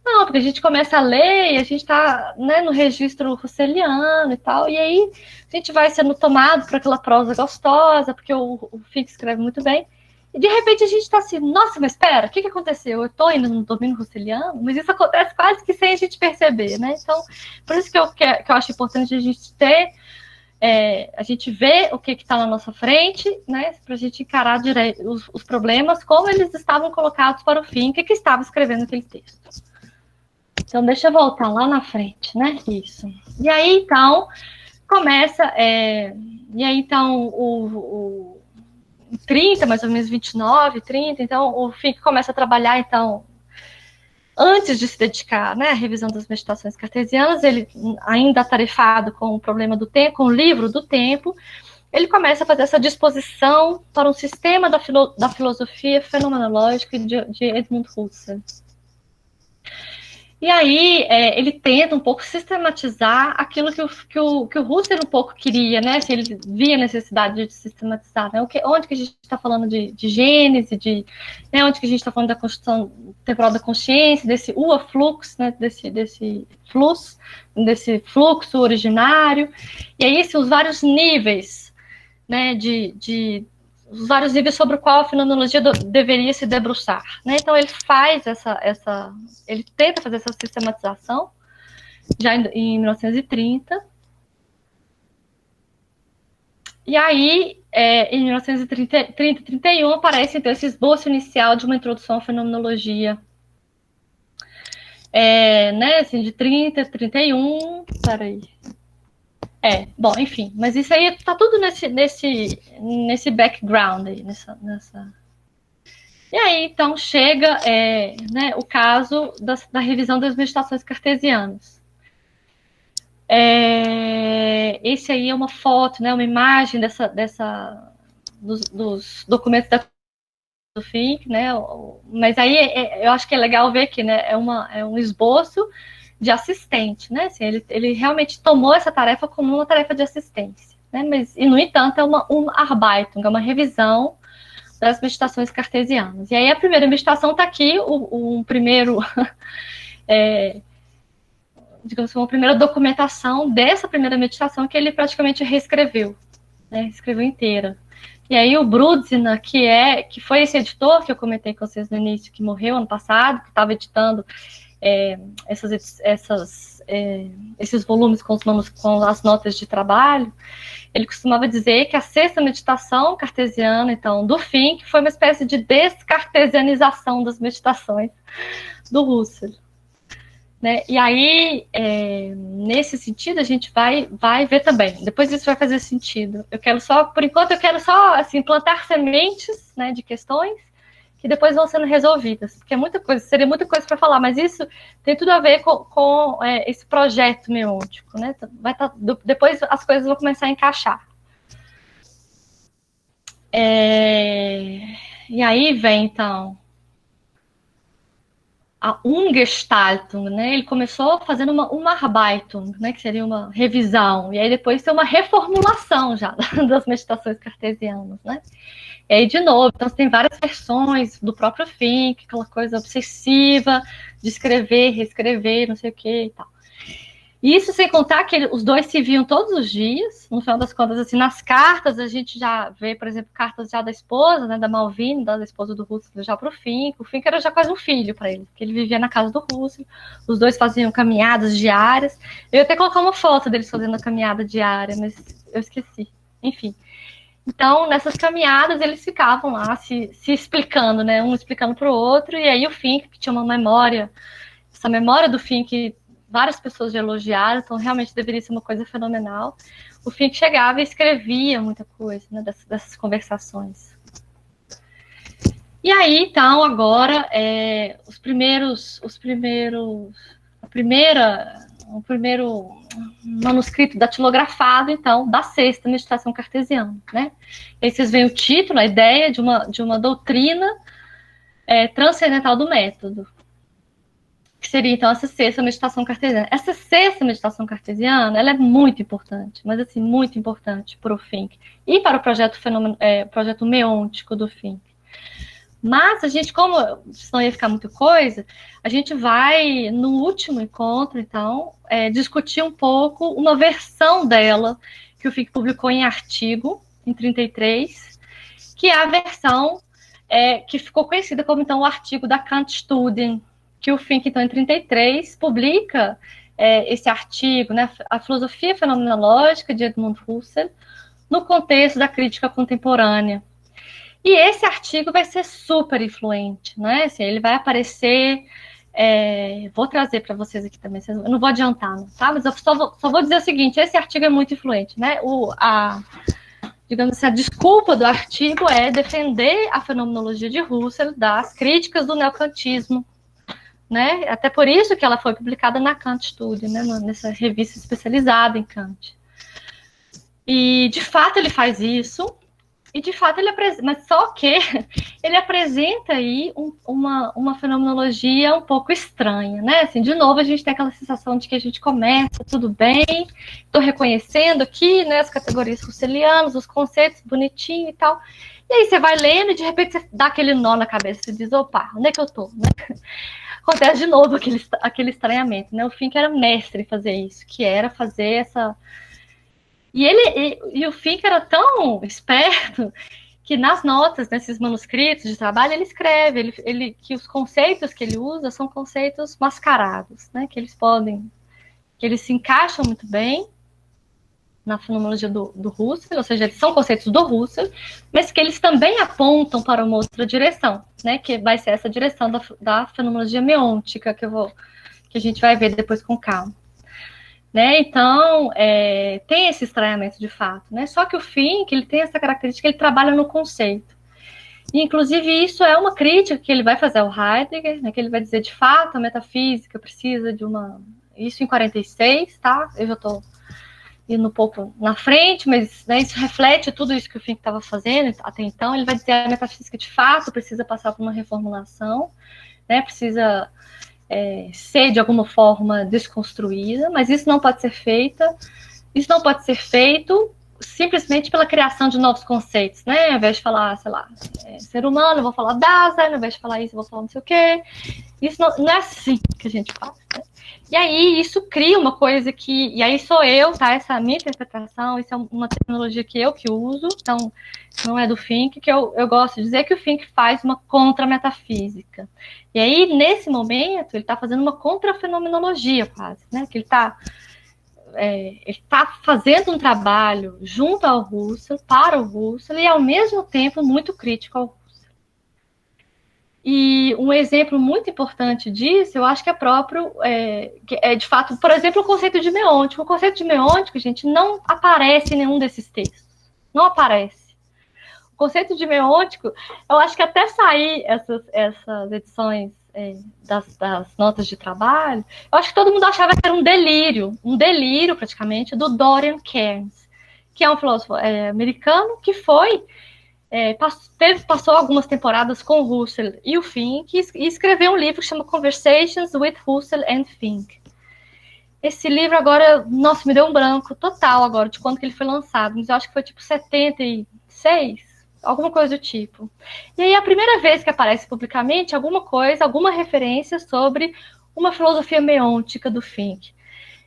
não, porque a gente começa a ler e a gente está, né, no registro husserliano e tal, e aí a gente vai sendo tomado por aquela prosa gostosa, porque o Fink escreve muito bem, e de repente a gente está assim, nossa, mas espera, o que aconteceu? Eu estou indo no domínio husserliano, mas isso acontece quase que sem a gente perceber, né? Então, por isso que eu acho importante a gente ter a gente vê o que está na nossa frente, né, para a gente encarar os problemas, como eles estavam colocados para o fim, o que estava escrevendo aquele texto. Então, deixa eu voltar lá na frente, né, isso. E aí, então, começa, e aí, então, 30, mais ou menos 29, 30, então, o Fink começa a trabalhar, então, antes de se dedicar, né, à revisão das meditações cartesianas, ele ainda atarefado com o problema do tempo, com o livro do tempo, ele começa a fazer essa disposição para um sistema da filosofia fenomenológica de Edmund Husserl. E aí, ele tenta um pouco sistematizar aquilo que o Husserl um pouco queria, né? Se ele via a necessidade de sistematizar, né? Onde que a gente está falando de gênese, né? Onde que a gente está falando da construção temporal da consciência, desse flux, né? Desse fluxo originário. E aí, os vários níveis, né? Os vários níveis sobre o qual a fenomenologia deveria se debruçar, né? Então ele faz ele tenta fazer essa sistematização já em 1930. E aí, em 1930 e 31, aparece então esse esboço inicial de uma introdução à fenomenologia, né? Assim, de 30 a 31, peraí. Bom, enfim, mas isso aí tá tudo nesse background aí, nessa... E aí, então, chega né, o caso da revisão das meditações cartesianas. Esse aí é uma foto, né, uma imagem dos documentos do Fink, né, mas aí eu acho que é legal ver que, né, é um esboço de assistente, né? Assim, ele realmente tomou essa tarefa como uma tarefa de assistência, né? E, no entanto, é uma Arbeitung, é uma revisão das meditações cartesianas. E aí a primeira meditação está aqui, um primeiro, digamos assim, uma primeira documentação dessa primeira meditação que ele praticamente reescreveu, né? Escreveu inteira. E aí o Brudzina, que foi esse editor que eu comentei com vocês no início, que morreu ano passado, que estava editando esses volumes com as notas de trabalho, ele costumava dizer que a sexta meditação cartesiana, então, do Fink, foi uma espécie de descartesianização das meditações do Husserl, né? E aí, nesse sentido, a gente vai ver também. Depois isso vai fazer sentido. Por enquanto, eu quero só assim, plantar sementes, né, de questões que depois vão sendo resolvidas, porque seria muita coisa para falar, mas isso tem tudo a ver com esse projeto meôntico, né? Depois as coisas vão começar a encaixar. E aí vem, então, a Umgestaltung, né? Ele começou fazendo uma Arbeitung, né? Que seria uma revisão, e aí depois tem uma reformulação já das meditações cartesianas, né? E aí, de novo, então, tem várias versões do próprio Fink, aquela coisa obsessiva de escrever, reescrever, não sei o que e tal. E isso sem contar que os dois se viam todos os dias, no final das contas, assim, nas cartas, a gente já vê, por exemplo, cartas já da esposa, né, da Malvine, da esposa do Husserl, já para o Fink. O Fink era já quase um filho para ele, porque ele vivia na casa do Husserl, os dois faziam caminhadas diárias. Eu ia até colocar uma foto deles fazendo a caminhada diária, mas eu esqueci. Enfim. Então, nessas caminhadas, eles ficavam lá se explicando, né? Um explicando para o outro, e aí o Fink, que tinha uma memória, essa memória do Fink, várias pessoas já elogiaram, então realmente deveria ser uma coisa fenomenal. O Fink chegava e escrevia muita coisa, né, dessas conversações. E aí, então, agora, o primeiro manuscrito datilografado, então, da sexta meditação cartesiana, né? E aí vocês veem o título, a ideia de uma doutrina transcendental do método, que seria, então, essa sexta meditação cartesiana. Essa sexta meditação cartesiana, ela é muito importante, mas, assim, muito importante para o Fink e para o projeto meôntico do Fink. Mas a gente, como senão ia ficar muita coisa, a gente vai, no último encontro, então, discutir um pouco uma versão dela que o Fink publicou em artigo, em 33, que é a versão que ficou conhecida como, então, o artigo da Kantstudien, que o Fink, então, em 33, publica esse artigo, né, A Filosofia Fenomenológica de Edmund Husserl no contexto da crítica contemporânea. E esse artigo vai ser super influente, né? Assim, ele vai aparecer... vou trazer para vocês aqui também, eu não vou adiantar, não, tá? Mas eu só vou dizer o seguinte, esse artigo é muito influente, né? Digamos assim, a desculpa do artigo é defender a fenomenologia de Husserl das críticas do neocantismo, né? Até por isso que ela foi publicada na Kant Studio, né? Nessa revista especializada em Kant. E, de fato, ele faz isso, e, de fato, ele apresenta, mas só que ele apresenta aí uma fenomenologia um pouco estranha, né? Assim, de novo, a gente tem aquela sensação de que a gente começa, tudo bem, estou reconhecendo aqui, né, as categorias husserlianas, os conceitos bonitinho e tal. E aí você vai lendo e, de repente, você dá aquele nó na cabeça, você diz, opa, onde é que eu estou? Né? Acontece de novo aquele estranhamento, né? O Fink era mestre em fazer isso, que era fazer essa... E o Fink era tão esperto que nas notas, nesses manuscritos de trabalho, ele escreve que os conceitos que ele usa são conceitos mascarados, né? Que eles se encaixam muito bem na fenomenologia do Husserl, ou seja, eles são conceitos do Husserl, mas que eles também apontam para uma outra direção, né? Que vai ser essa direção da fenomenologia meôntica, que a gente vai ver depois com calma. Né? Então, tem esse estranhamento de fato, né? Só que o Fink, ele tem essa característica, ele trabalha no conceito. E, inclusive, isso é uma crítica que ele vai fazer ao Heidegger, né? Que ele vai dizer, de fato, a metafísica precisa de uma... Isso em 46, tá? Eu já estou indo um pouco na frente, mas, né, isso reflete tudo isso que o Fink estava fazendo até então. Ele vai dizer que a metafísica, de fato, precisa passar por uma reformulação, né? Precisa... ser de alguma forma desconstruída, mas isso não pode ser feito simplesmente pela criação de novos conceitos, né? Ao invés de falar, sei lá, ser humano, eu vou falar Dasein, ao invés de falar isso, eu vou falar não sei o quê. Isso não é assim que a gente faz, né? E aí isso cria uma coisa e aí sou eu, tá? Essa é a minha interpretação, isso é uma tecnologia que eu uso, então não é do Fink, que eu gosto de dizer que o Fink faz uma contra-metafísica. E aí, nesse momento, ele está fazendo uma contra-fenomenologia quase, né? Que ele está fazendo um trabalho junto ao Husserl, para o Husserl, e ao mesmo tempo muito crítico ao Husserl. E um exemplo muito importante disso, eu acho que é próprio, de fato, por exemplo, o conceito de meôntico. O conceito de meôntico, gente, não aparece em nenhum desses textos. Não aparece. O conceito de meôntico, eu acho que até sair essas edições das notas de trabalho, eu acho que todo mundo achava que era um delírio praticamente, do Dorian Cairns, que é um filósofo americano que passou algumas temporadas com o Husserl e o Fink e escreveu um livro que chama Conversations with Husserl and Fink. Esse livro agora, nossa, me deu um branco total agora de quando que ele foi lançado, mas eu acho que foi tipo 76, alguma coisa do tipo. E aí a primeira vez que aparece publicamente alguma referência sobre uma filosofia meôntica do Fink.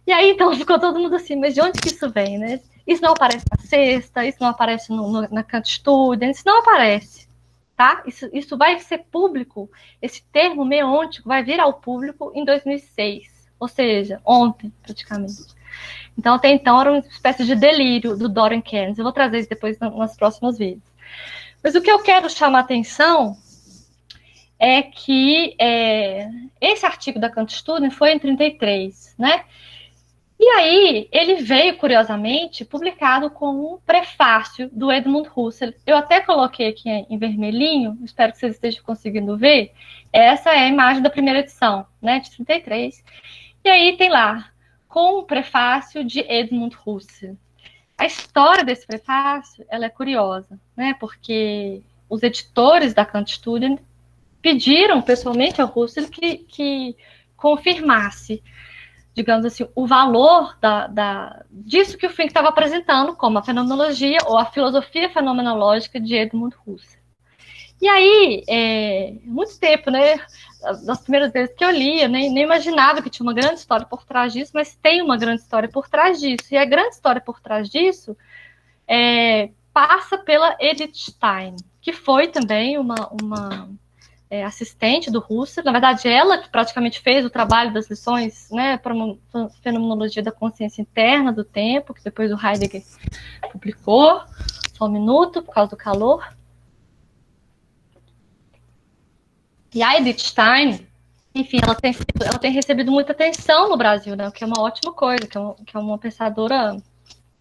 E aí então ficou todo mundo assim, mas de onde que isso vem, né? Isso não aparece na Sexta, isso não aparece na Kant Studio, isso não aparece, tá? Isso vai ser público, esse termo meôntico vai vir ao público em 2006, ou seja, ontem, praticamente. Então, até então, era uma espécie de delírio do Dorian Cairns. Eu vou trazer isso depois nas próximas vezes. Mas o que eu quero chamar a atenção é que esse artigo da Kant Studio foi em 33, né? E aí, ele veio, curiosamente, publicado com um prefácio do Edmund Husserl. Eu até coloquei aqui em vermelhinho, espero que vocês estejam conseguindo ver. Essa é a imagem da primeira edição, né, de 33. E aí tem lá, com o prefácio de Edmund Husserl. A história desse prefácio, ela é curiosa, né, porque os editores da Kant Studio pediram pessoalmente ao Husserl que confirmasse, digamos assim, o valor disso que o Fink estava apresentando como a fenomenologia ou a filosofia fenomenológica de Edmund Husserl. E aí, muito tempo, né, das primeiras vezes que eu lia, nem imaginava que tinha uma grande história por trás disso, mas tem uma grande história por trás disso. E a grande história por trás disso passa pela Edith Stein, que foi também uma assistente do Husserl. Na verdade, ela que praticamente fez o trabalho das lições, né, para uma fenomenologia da consciência interna do tempo, que depois o Heidegger publicou. Só um minuto, por causa do calor. E a Edith Stein, enfim, ela tem recebido muita atenção no Brasil, né, o que é uma ótima coisa, que é uma pensadora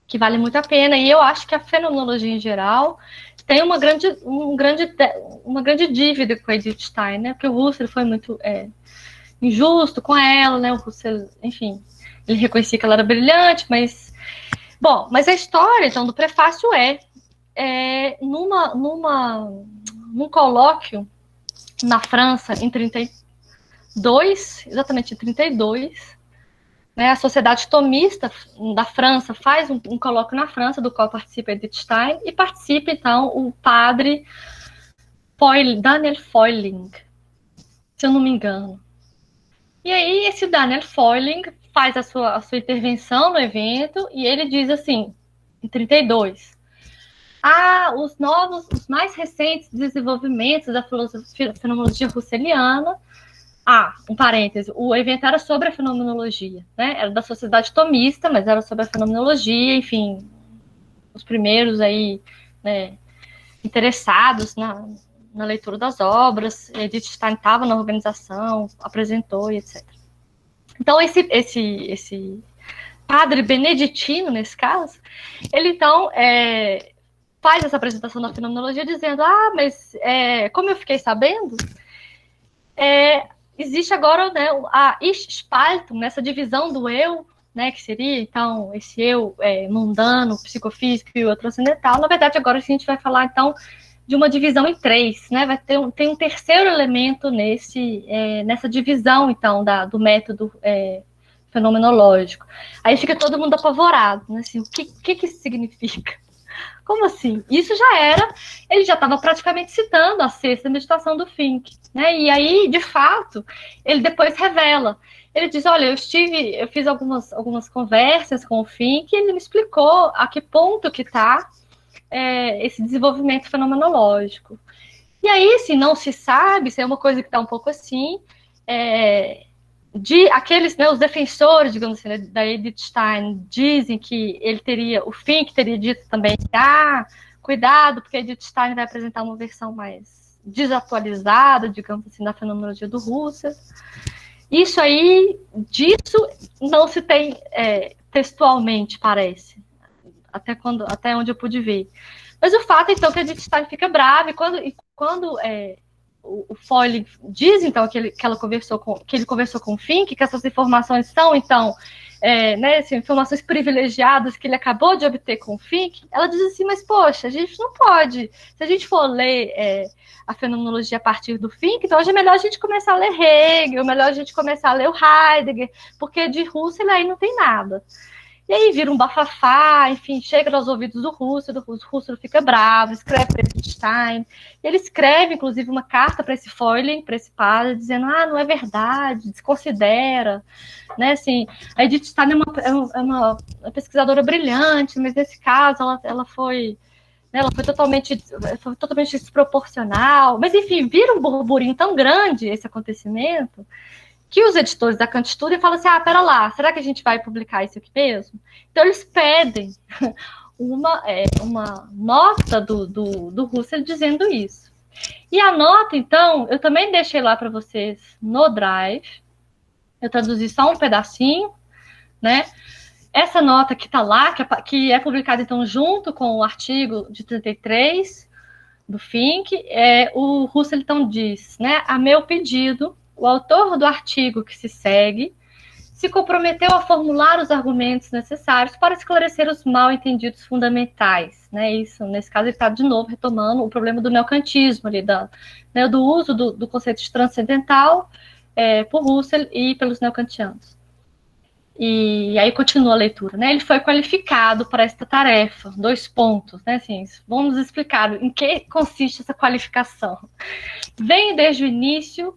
que vale muito a pena. E eu acho que a fenomenologia em geral tem uma grande dívida com a Edith Stein, né, porque o Husserl foi muito injusto com ela, né, o Husserl, enfim, ele reconhecia que ela era brilhante, mas... Bom, mas a história, então, do prefácio num colóquio na França, em 32, exatamente em 32, né, a Sociedade Thomista da França faz um colóquio na França, do qual participa Edith Stein, e participa, então, o padre Daniel Feuling, se eu não me engano. E aí, esse Daniel Feuling faz a sua intervenção no evento, e ele diz assim, em 32, os mais recentes desenvolvimentos da fenomenologia russeliana. Um parêntese, o evento era sobre a fenomenologia, né? Era da Sociedade Thomista, mas era sobre a fenomenologia, enfim, os primeiros aí, né, interessados na leitura das obras. Edith Stein estava na organização, apresentou e etc. Então, esse padre beneditino, nesse caso, ele então faz essa apresentação da fenomenologia dizendo, mas como eu fiquei sabendo, existe agora, né, a Ich-Spaltung, nessa divisão do eu, né, que seria, então, esse eu mundano, psicofísico e o transcendental. Na verdade, agora a gente vai falar, então, de uma divisão em 3, né, tem um terceiro elemento nessa divisão, então, do método fenomenológico. Aí fica todo mundo apavorado, né, assim, o que isso significa? Como assim? Isso ele já estava praticamente citando a sexta meditação do Fink, né? E aí, de fato, ele depois revela. Ele diz, olha, eu fiz algumas conversas com o Fink e ele me explicou a que ponto que está esse desenvolvimento fenomenológico. E aí, se não se sabe, se é uma coisa que está um pouco assim, aqueles, né, os defensores, digamos assim, da Edith Stein, dizem que o Fink teria dito também que, cuidado, porque a Edith Stein vai apresentar uma versão mais desatualizada, digamos assim, da fenomenologia do Husserl. Disso não se tem textualmente, parece, até onde eu pude ver. Mas o fato, então, que a Edith Stein fica brava, e quando o Feuling diz, então, que ele conversou com o Fink, que essas informações são, então, né, assim, informações privilegiadas que ele acabou de obter com o Fink, ela diz assim, mas, poxa, a gente não pode, se a gente for ler a fenomenologia a partir do Fink, então hoje é melhor a gente começar a ler Hegel, melhor a gente começar a ler o Heidegger, porque de Husserl aí não tem nada. E aí vira um bafafá, enfim, chega aos ouvidos do Husserl fica bravo, escreve para Edith Stein, e ele escreve, inclusive, uma carta para esse Feuling, para esse padre, dizendo, não é verdade, desconsidera, né, assim, a Edith Stein é uma pesquisadora brilhante, mas nesse caso ela foi totalmente desproporcional, mas enfim, vira um burburinho tão grande esse acontecimento, que os editores da Kant Studien falam assim, pera lá, será que a gente vai publicar isso aqui mesmo? Então, eles pedem uma nota do Husserl dizendo isso. E a nota, então, eu também deixei lá para vocês no Drive, eu traduzi só um pedacinho, né? Essa nota que está lá, que é publicada, então, junto com o artigo de 33 do Fink, o Husserl, então, diz, né, a meu pedido, o autor do artigo que se segue se comprometeu a formular os argumentos necessários para esclarecer os mal-entendidos fundamentais, né? Isso, nesse caso, ele está de novo retomando o problema do neocantismo, né, do uso do conceito de transcendental por Husserl e pelos neocantianos. E aí continua a leitura, né? Ele foi qualificado para esta tarefa, 2 pontos, né? Assim, vamos explicar em que consiste essa qualificação. Vem desde o início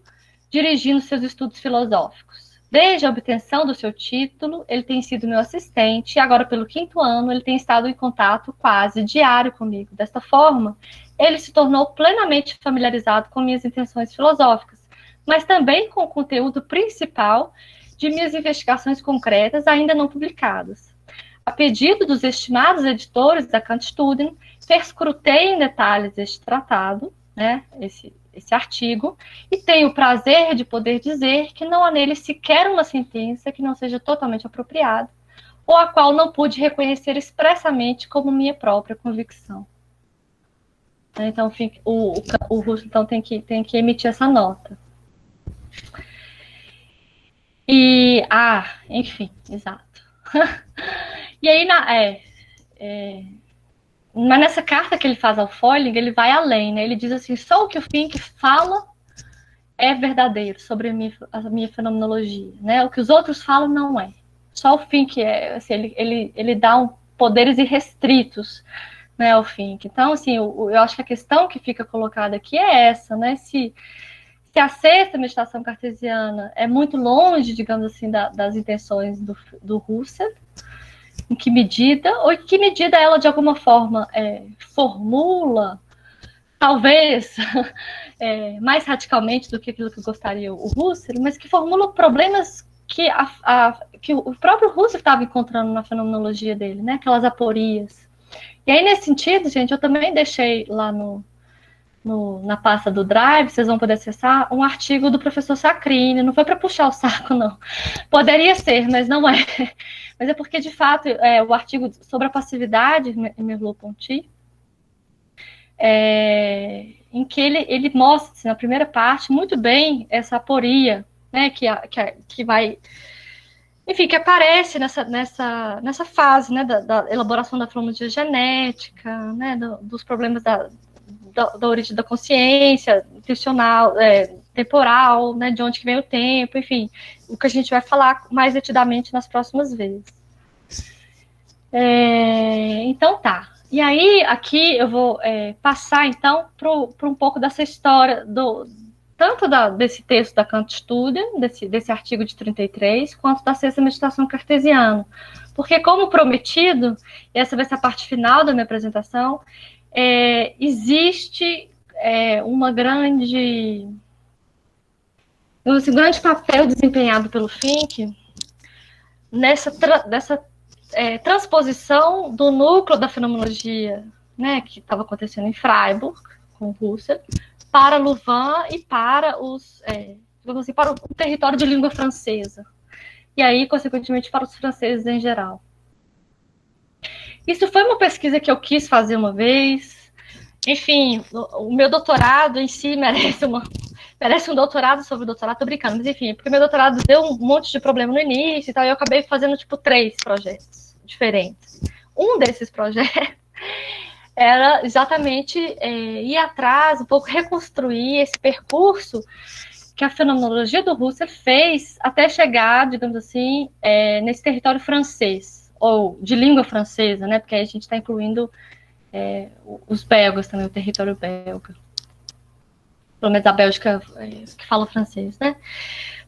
dirigindo seus estudos filosóficos. Desde a obtenção do seu título, ele tem sido meu assistente e agora, pelo 5º ano, ele tem estado em contato quase diário comigo. Desta forma, ele se tornou plenamente familiarizado com minhas intenções filosóficas, mas também com o conteúdo principal de minhas investigações concretas ainda não publicadas. A pedido dos estimados editores da Kantstudien, perscrutei em detalhes este tratado, né, esse artigo, e tenho o prazer de poder dizer que não há nele sequer uma sentença que não seja totalmente apropriada, ou a qual não pude reconhecer expressamente como minha própria convicção. Então, o Russell então, tem que emitir essa nota. Enfim, exato. E aí, mas nessa carta que ele faz ao Feuling, ele vai além, né? Ele diz assim, só o que o Fink fala é verdadeiro sobre a minha fenomenologia, né? O que os outros falam não é. Só o Fink assim, ele dá poderes irrestritos, né, ao Fink. Então, assim, eu acho que a questão que fica colocada aqui é essa, né? Se a sexta meditação cartesiana é muito longe, digamos assim, das intenções do Husserl, em que medida, ou em que medida ela, de alguma forma, formula, talvez, mais radicalmente do que aquilo que gostaria o Husserl, mas que formula problemas que o próprio Husserl estava encontrando na fenomenologia dele, né? Aquelas aporias. E aí, nesse sentido, gente, eu também deixei lá na pasta do Drive, vocês vão poder acessar, um artigo do professor Sacchrini. Não foi para puxar o saco, não. Poderia ser, mas não é. Mas é porque, de fato, o artigo sobre a passividade, em Merleau-Ponty, em que ele mostra, assim, na primeira parte, muito bem essa aporia, né, que vai... Enfim, que aparece nessa fase, né, da elaboração da fenomenologia genética, né, dos problemas da origem da consciência, intencional, temporal, né, de onde que vem o tempo, enfim, o que a gente vai falar mais detidamente nas próximas vezes. Então tá. E aí, aqui eu vou passar, então, para um pouco dessa história tanto desse texto da Kantstudien, desse artigo de 33, quanto da sexta meditação cartesiana. Porque, como prometido, e essa vai ser a parte final da minha apresentação, existe um grande papel desempenhado pelo Fink nessa transposição do núcleo da fenomenologia, né, que estava acontecendo em Freiburg, com Husserl, para Louvain e para para o território de língua francesa. E aí, consequentemente, para os franceses em geral. Isso foi uma pesquisa que eu quis fazer uma vez. Enfim, o meu doutorado em si merece um doutorado sobre o doutorado, tô brincando, mas enfim, porque meu doutorado deu um monte de problema no início e tal, e eu acabei fazendo, 3 projetos diferentes. Um desses projetos era exatamente ir atrás, um pouco reconstruir esse percurso que a fenomenologia do Husserl fez até chegar, digamos assim, nesse território francês, ou de língua francesa, né? Porque aí a gente está incluindo os belgas também, o território belga. Pelo menos a Bélgica que fala francês, né?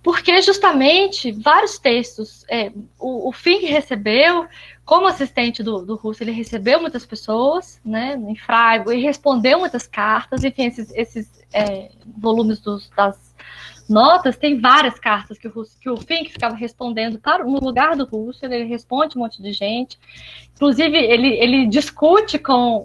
Porque justamente vários textos, o Fink recebeu, como assistente do Husserl, ele recebeu muitas pessoas, né, em Freiburg, e respondeu muitas cartas, enfim, esses volumes das notas, tem várias cartas que o Fink ficava respondendo no lugar do Husserl, ele responde um monte de gente. Inclusive, ele discute com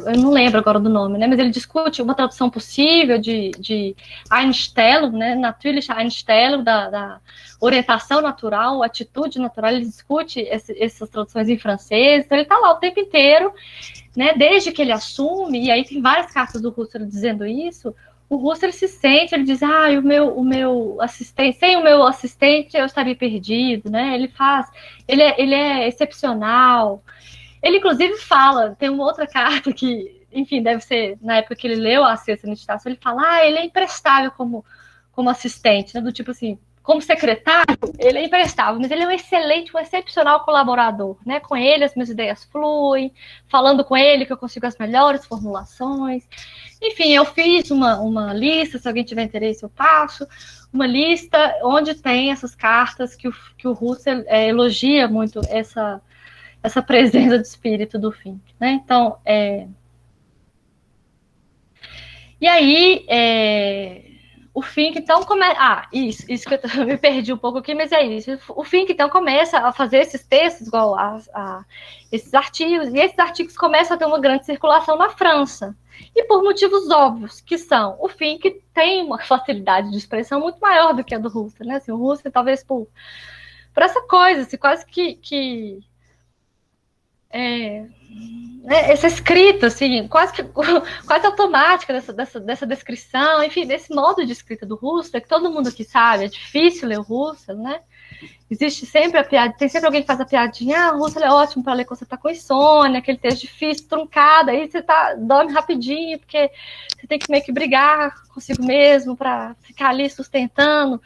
eu não lembro agora do nome, né? Mas ele discute uma tradução possível de Einstellung, né? Natürliche Einstellung, da orientação natural, atitude natural. Ele discute essas traduções em francês. Então, ele está lá o tempo inteiro, né? Desde que ele assume, e aí tem várias cartas do Husserl dizendo isso. O Husserl se sente, ele diz, o meu assistente, sem o meu assistente eu estaria perdido, né? Ele é excepcional. Ele, inclusive, fala, tem uma outra carta que, enfim, deve ser na época que ele leu a sexta meditação, ele fala, ele é imprestável como assistente, né? Do tipo assim, como secretário, ele é imprestável, mas ele é um excepcional colaborador, né? Com ele as minhas ideias fluem, falando com ele que eu consigo as melhores formulações. Enfim, eu fiz uma lista, se alguém tiver interesse eu passo, uma lista onde tem essas cartas que o Husserl elogia muito essa presença de espírito do Fink, né? Então, E aí, o Fink, então, começa... isso que eu me perdi um pouco aqui, mas é isso. O Fink, então, começa a fazer esses textos, igual esses artigos, e esses artigos começam a ter uma grande circulação na França. E por motivos óbvios, que são, o Fink tem uma facilidade de expressão muito maior do que a do Husserl, né? Assim, o Husserl, talvez por essa coisa, assim, quase que essa escrita, assim, quase automática dessa descrição, enfim, desse modo de escrita do Husserl, que todo mundo aqui sabe, é difícil ler o Husserl, né? Existe sempre a piada, tem sempre alguém que faz a piadinha, o Husserl é ótimo para ler quando você está com insônia, aquele texto difícil, truncado, aí você dorme rapidinho, porque você tem que meio que brigar consigo mesmo para ficar ali sustentando,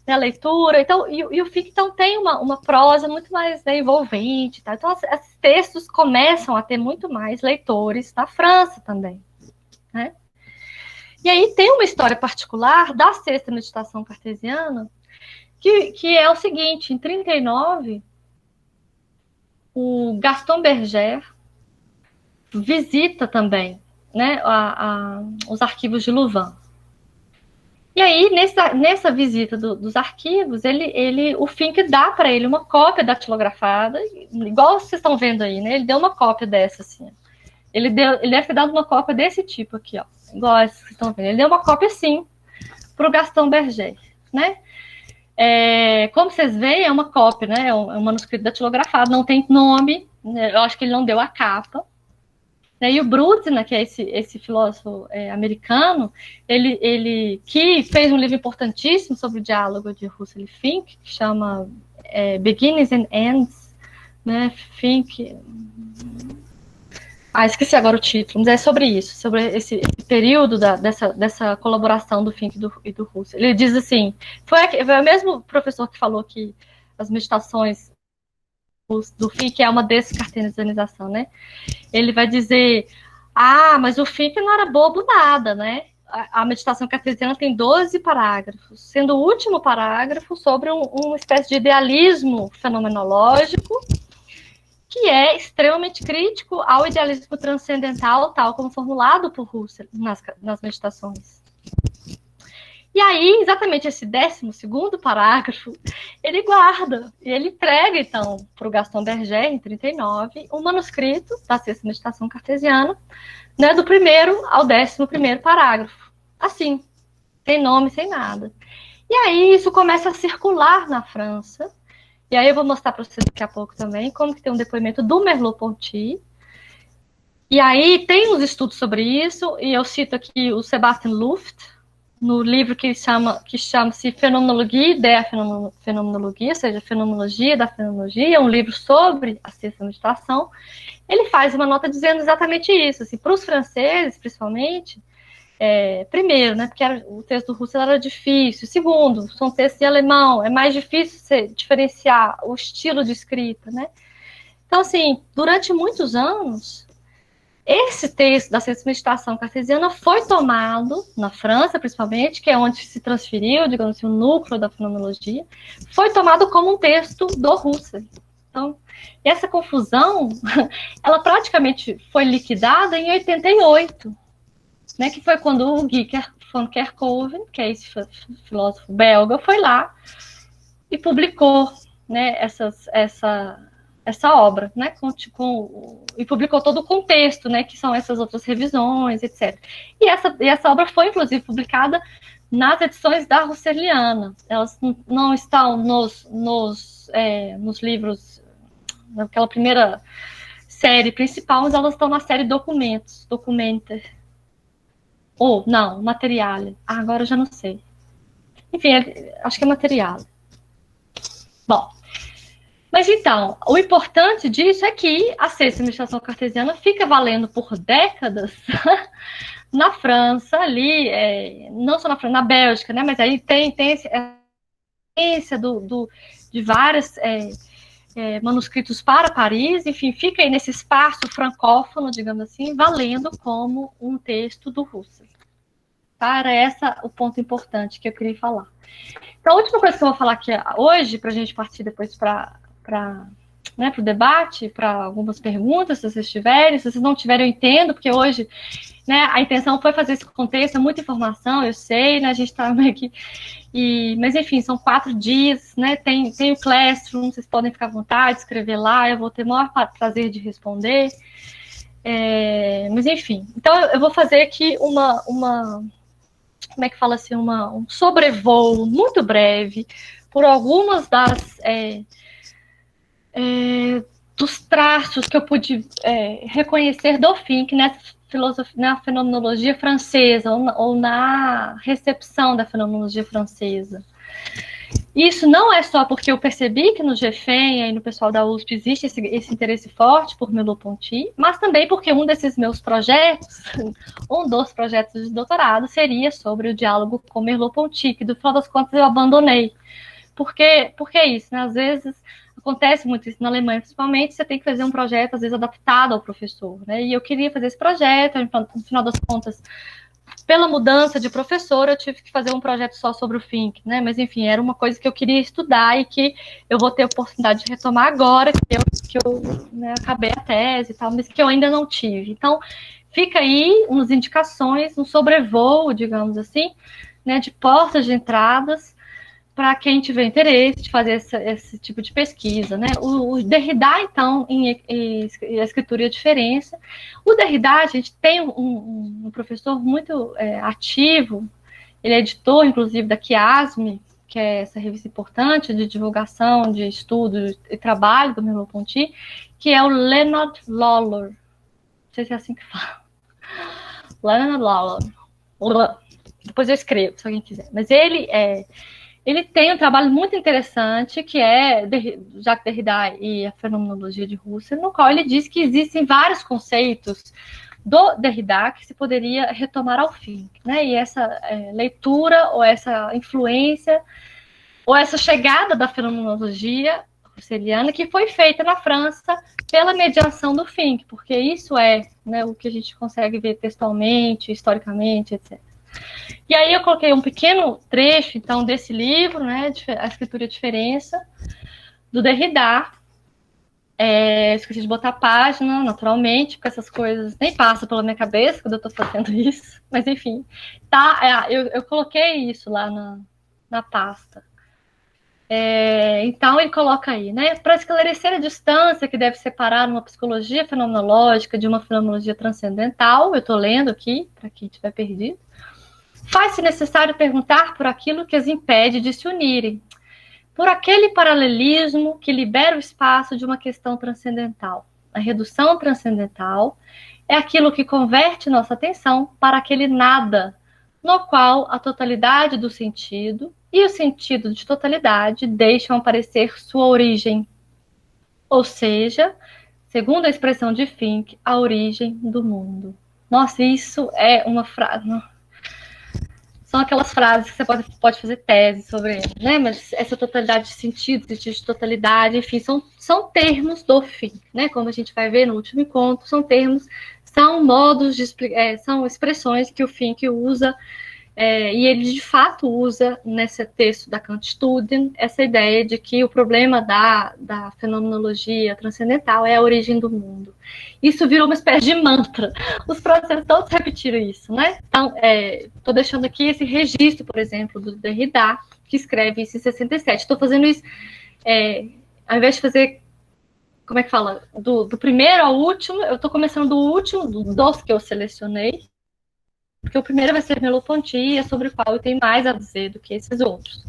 né, a leitura. Então, e o Fink, então, tem uma prosa muito mais, né, envolvente, tá? Então, esses textos começam a ter muito mais leitores na França também, né? E aí tem uma história particular da sexta meditação cartesiana, que é o seguinte: em 39, o Gaston Berger visita também, né, os arquivos de Louvain. E aí, nessa visita dos arquivos, o Fink dá para ele uma cópia datilografada, igual vocês estão vendo aí, né? Ele deu uma cópia dessa, assim. Ele deve ter dado uma cópia desse tipo aqui, ó, igual essa que vocês estão vendo. Ele deu uma cópia, sim, para o Gaston Berger, né? Como vocês veem, é uma cópia, né? É um manuscrito datilografado, não tem nome, né? Eu acho que ele não deu a capa. E o Bruckner, que é esse filósofo americano, ele que fez um livro importantíssimo sobre o diálogo de Husserl e Fink, que chama Beginnings and Ends, né? Fink... esqueci agora o título, mas é sobre isso, sobre esse período dessa colaboração do Fink e do Husserl. Ele diz assim, foi o mesmo professor que falou que as meditações do Fink é uma descartesianização, né? Ele vai dizer, mas o Fink não era bobo nada, né? A meditação cartesiana tem 12 parágrafos, sendo o último parágrafo sobre uma espécie de idealismo fenomenológico, que é extremamente crítico ao idealismo transcendental, tal como formulado por Husserl nas meditações. E aí, exatamente esse 12º parágrafo, ele guarda, e ele entrega, então, para o Gaston Berger, em 39, um manuscrito da sexta meditação cartesiana, né, do 1º ao 11º parágrafo. Assim, sem nome, sem nada. E aí, isso começa a circular na França, e aí eu vou mostrar para vocês daqui a pouco também, como que tem um depoimento do Merleau-Ponty. E aí, tem uns estudos sobre isso, e eu cito aqui o Sebastian Luft, no livro que chama-se Fenomenologie der Fenomenologie, ou seja, Fenomenologia da Fenomenologia, um livro sobre a sexta meditação. Ele faz uma nota dizendo exatamente isso, assim, para os franceses, principalmente, primeiro, né, porque o texto do Husserl era difícil, segundo, são textos em alemão, é mais difícil você diferenciar o estilo de escrita, né? Então, assim, durante muitos anos, esse texto da sexta meditação cartesiana foi tomado, na França principalmente, que é onde se transferiu, digamos assim, o núcleo da fenomenologia, foi tomado como um texto do Husserl. Então, essa confusão, ela praticamente foi liquidada em 88, né, que foi quando o Guy van Kerkhove, que é esse filósofo belga, foi lá e publicou, né, essa obra, né, e publicou todo o contexto, né, que são essas outras revisões, etc. E essa obra foi, inclusive, publicada nas edições da Husserliana. Elas não estão nos livros, naquela primeira série principal, mas elas estão na série Documenter. Ou, não, Materiale. Agora eu já não sei. Enfim, acho que é Materiale. Bom, mas então, o importante disso é que a sexta meditação cartesiana fica valendo por décadas na França, ali, não só na França, na Bélgica, né? Mas aí tem essa de vários manuscritos para Paris, enfim, fica aí nesse espaço francófono, digamos assim, valendo como um texto do Husserl. Era o ponto importante que eu queria falar. Então, a última coisa que eu vou falar aqui hoje, para a gente partir depois para né, para o debate, para algumas perguntas, se vocês tiverem. Se vocês não tiverem, eu entendo, porque hoje, né, a intenção foi fazer esse contexto, é muita informação, eu sei, né, a gente está aqui. Mas, enfim, são 4 dias, né, tem o Classroom, vocês podem ficar à vontade, escrever lá, eu vou ter o maior prazer de responder. Mas, enfim, então eu vou fazer aqui como é que fala assim, um sobrevoo muito breve por algumas dos traços que eu pude reconhecer do Fink na fenomenologia francesa, ou na recepção da fenomenologia francesa. Isso não é só porque eu percebi que no GFEM e no pessoal da USP existe esse interesse forte por Merleau-Ponty, mas também porque um dos projetos de doutorado seria sobre o diálogo com Merleau-Ponty, que, do final das contas, eu abandonei. Por que isso? Né? Às vezes, acontece muito isso na Alemanha, principalmente, você tem que fazer um projeto, às vezes, adaptado ao professor. Né? E eu queria fazer esse projeto, no final das contas, pela mudança de professor, eu tive que fazer um projeto só sobre o Fink, né? Mas, enfim, era uma coisa que eu queria estudar e que eu vou ter a oportunidade de retomar agora, que eu né, acabei a tese e tal, mas que eu ainda não tive. Então, fica aí umas indicações, um sobrevoo, digamos assim, né, de portas de entradas para quem tiver interesse de fazer esse tipo de pesquisa, né? O Derrida, então, em escritura e a diferença. O Derrida, a gente tem um professor muito ativo, ele é editor, inclusive, da Quiasme, que é essa revista importante de divulgação, de estudo e trabalho do Merleau-Ponty, que é o Leonard Lawlor. Não sei se é assim que fala. Leonard Lawlor. Depois eu escrevo, se alguém quiser. Mas ele tem um trabalho muito interessante, que é Jacques Derrida e a fenomenologia de Husserl, no qual ele diz que existem vários conceitos do Derrida que se poderia retomar ao fim. Né? E essa leitura, ou essa influência, ou essa chegada da fenomenologia husserliana, que foi feita na França pela mediação do Fink, porque isso né, o que a gente consegue ver textualmente, historicamente, etc. E aí eu coloquei um pequeno trecho, então, desse livro, né, A Escritura e a Diferença, do Derrida. Esqueci de botar a página, naturalmente, porque essas coisas nem passam pela minha cabeça quando eu estou fazendo isso, mas enfim, tá, eu coloquei isso lá na pasta. Então, ele coloca aí, né, para esclarecer a distância que deve separar uma psicologia fenomenológica de uma fenomenologia transcendental, eu estou lendo aqui, para quem estiver perdido, faz-se necessário perguntar por aquilo que as impede de se unirem, por aquele paralelismo que libera o espaço de uma questão transcendental. A redução transcendental é aquilo que converte nossa atenção para aquele nada, no qual a totalidade do sentido e o sentido de totalidade deixam aparecer sua origem. Ou seja, segundo a expressão de Fink, a origem do mundo. Nossa, isso é uma frase... São aquelas frases que você pode fazer tese sobre, né? Mas essa totalidade de sentido, sentido de totalidade, enfim, são termos do Fink, né? Como a gente vai ver no último encontro, são modos de são expressões que o Fink usa, e ele de fato usa nesse texto da Kantstudien essa ideia de que o problema da fenomenologia transcendental é a origem do mundo. Isso virou uma espécie de mantra. Os professores todos repetiram isso, né? Então, estou deixando aqui esse registro, por exemplo, do Derrida, que escreve isso em 67. Estou fazendo isso, ao invés de fazer, como é que fala, do primeiro ao último, eu estou começando do último, dos que eu selecionei, porque o primeiro vai ser Merleau-Ponty, sobre o qual eu tenho mais a dizer do que esses outros.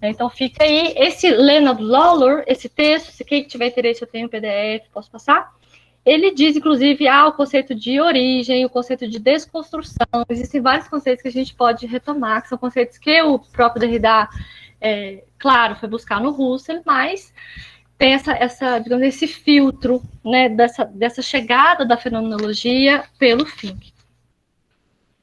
Então fica aí, esse Leonard Lawlor, esse texto, se quem tiver interesse, eu tenho um PDF, posso passar. Ele diz, inclusive, o conceito de origem, o conceito de desconstrução, existem vários conceitos que a gente pode retomar, que são conceitos que o próprio Derrida, claro, foi buscar no Husserl, mas tem digamos, esse filtro, né, dessa chegada da fenomenologia pelo Fink.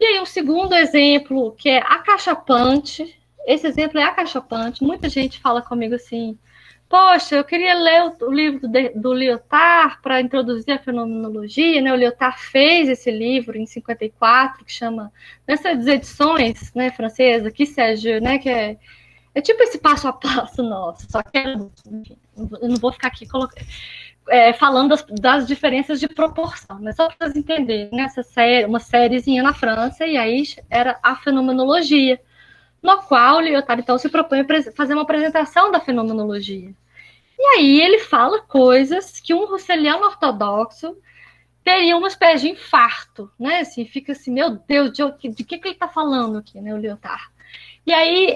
E aí, um segundo exemplo, que é acachapante. Esse exemplo é acachapante. Muita gente fala comigo assim, poxa, eu queria ler o livro do Lyotard para introduzir a fenomenologia, né? O Lyotard fez esse livro em 54, que chama, nessas edições, né, francesa, que Serge, né, que é tipo esse passo a passo nosso, só que enfim. eu não vou ficar aqui falando das diferenças de proporção, mas só para vocês entenderem, né? Uma sériezinha na França, e aí era a fenomenologia, no qual o Lyotard, então, se propõe a fazer uma apresentação da fenomenologia. E aí ele fala coisas que um russeliano ortodoxo teria uma espécie de infarto, né? Assim, fica assim, meu Deus, de que ele está falando aqui, né, o Lyotard? E aí,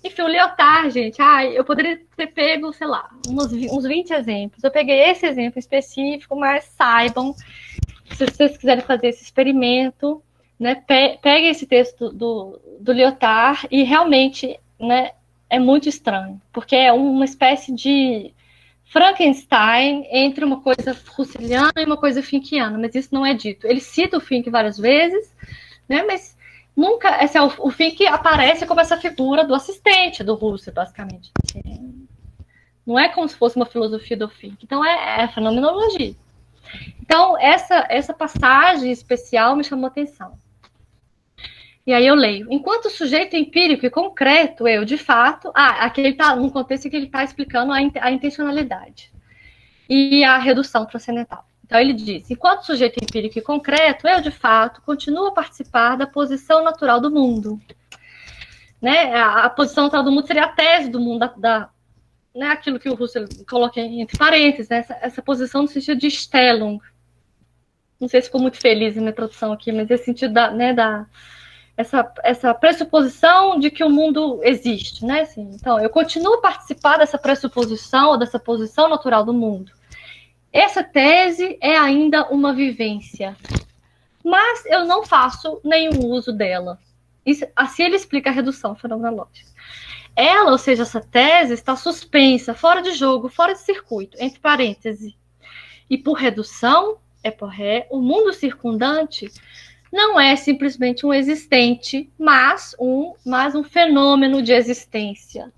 enfim, o Lyotard, gente, eu poderia ter pego, sei lá, uns 20 exemplos. Eu peguei esse exemplo específico, mas saibam, se vocês quiserem fazer esse experimento, né, peguem esse texto do Lyotard e realmente, né, é muito estranho, porque é uma espécie de Frankenstein entre uma coisa russeliana e uma coisa finkiana, mas isso não é dito. Ele cita o Fink várias vezes, né, mas nunca, o Fink aparece como essa figura do assistente do Russell, basicamente. Não é como se fosse uma filosofia do Fink. Então, é fenomenologia. Então, essa passagem especial me chamou a atenção. E aí eu leio. Enquanto sujeito empírico e concreto, eu, de fato... aqui ele está num contexto em que ele está explicando a intencionalidade e a redução transcendental. Então, ele diz, enquanto sujeito empírico e concreto, eu, de fato, continuo a participar da posição natural do mundo. Né? A posição natural do mundo seria a tese do mundo, né? Aquilo que o Russell coloca entre parênteses, né? Essa posição no sentido de Stellung. Não sei se ficou muito feliz na minha tradução aqui, mas esse sentido essa pressuposição de que o mundo existe, né? Assim, então, eu continuo a participar dessa pressuposição ou dessa posição natural do mundo. Essa tese é ainda uma vivência, mas eu não faço nenhum uso dela. Assim ele explica a redução fenomenológica. Ela, ou seja, essa tese, está suspensa, fora de jogo, fora de circuito, entre parênteses. E por redução, por ré, o mundo circundante não é simplesmente um existente, mas um fenômeno de existência.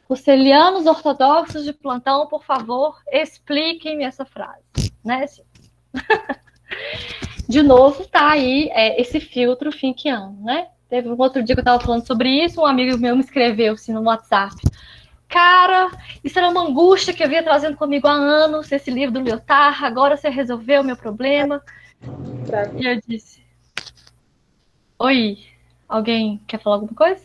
Russelianos ortodoxos de plantão, por favor, expliquem-me essa frase. Né? De novo, está aí esse filtro finkiano, né? Teve um outro dia que eu estava falando sobre isso, um amigo meu me escreveu assim, no WhatsApp. Cara, isso era uma angústia que eu vinha trazendo comigo há anos, esse livro do Lyotard, agora você resolveu o meu problema. E eu disse... Oi, alguém quer falar alguma coisa?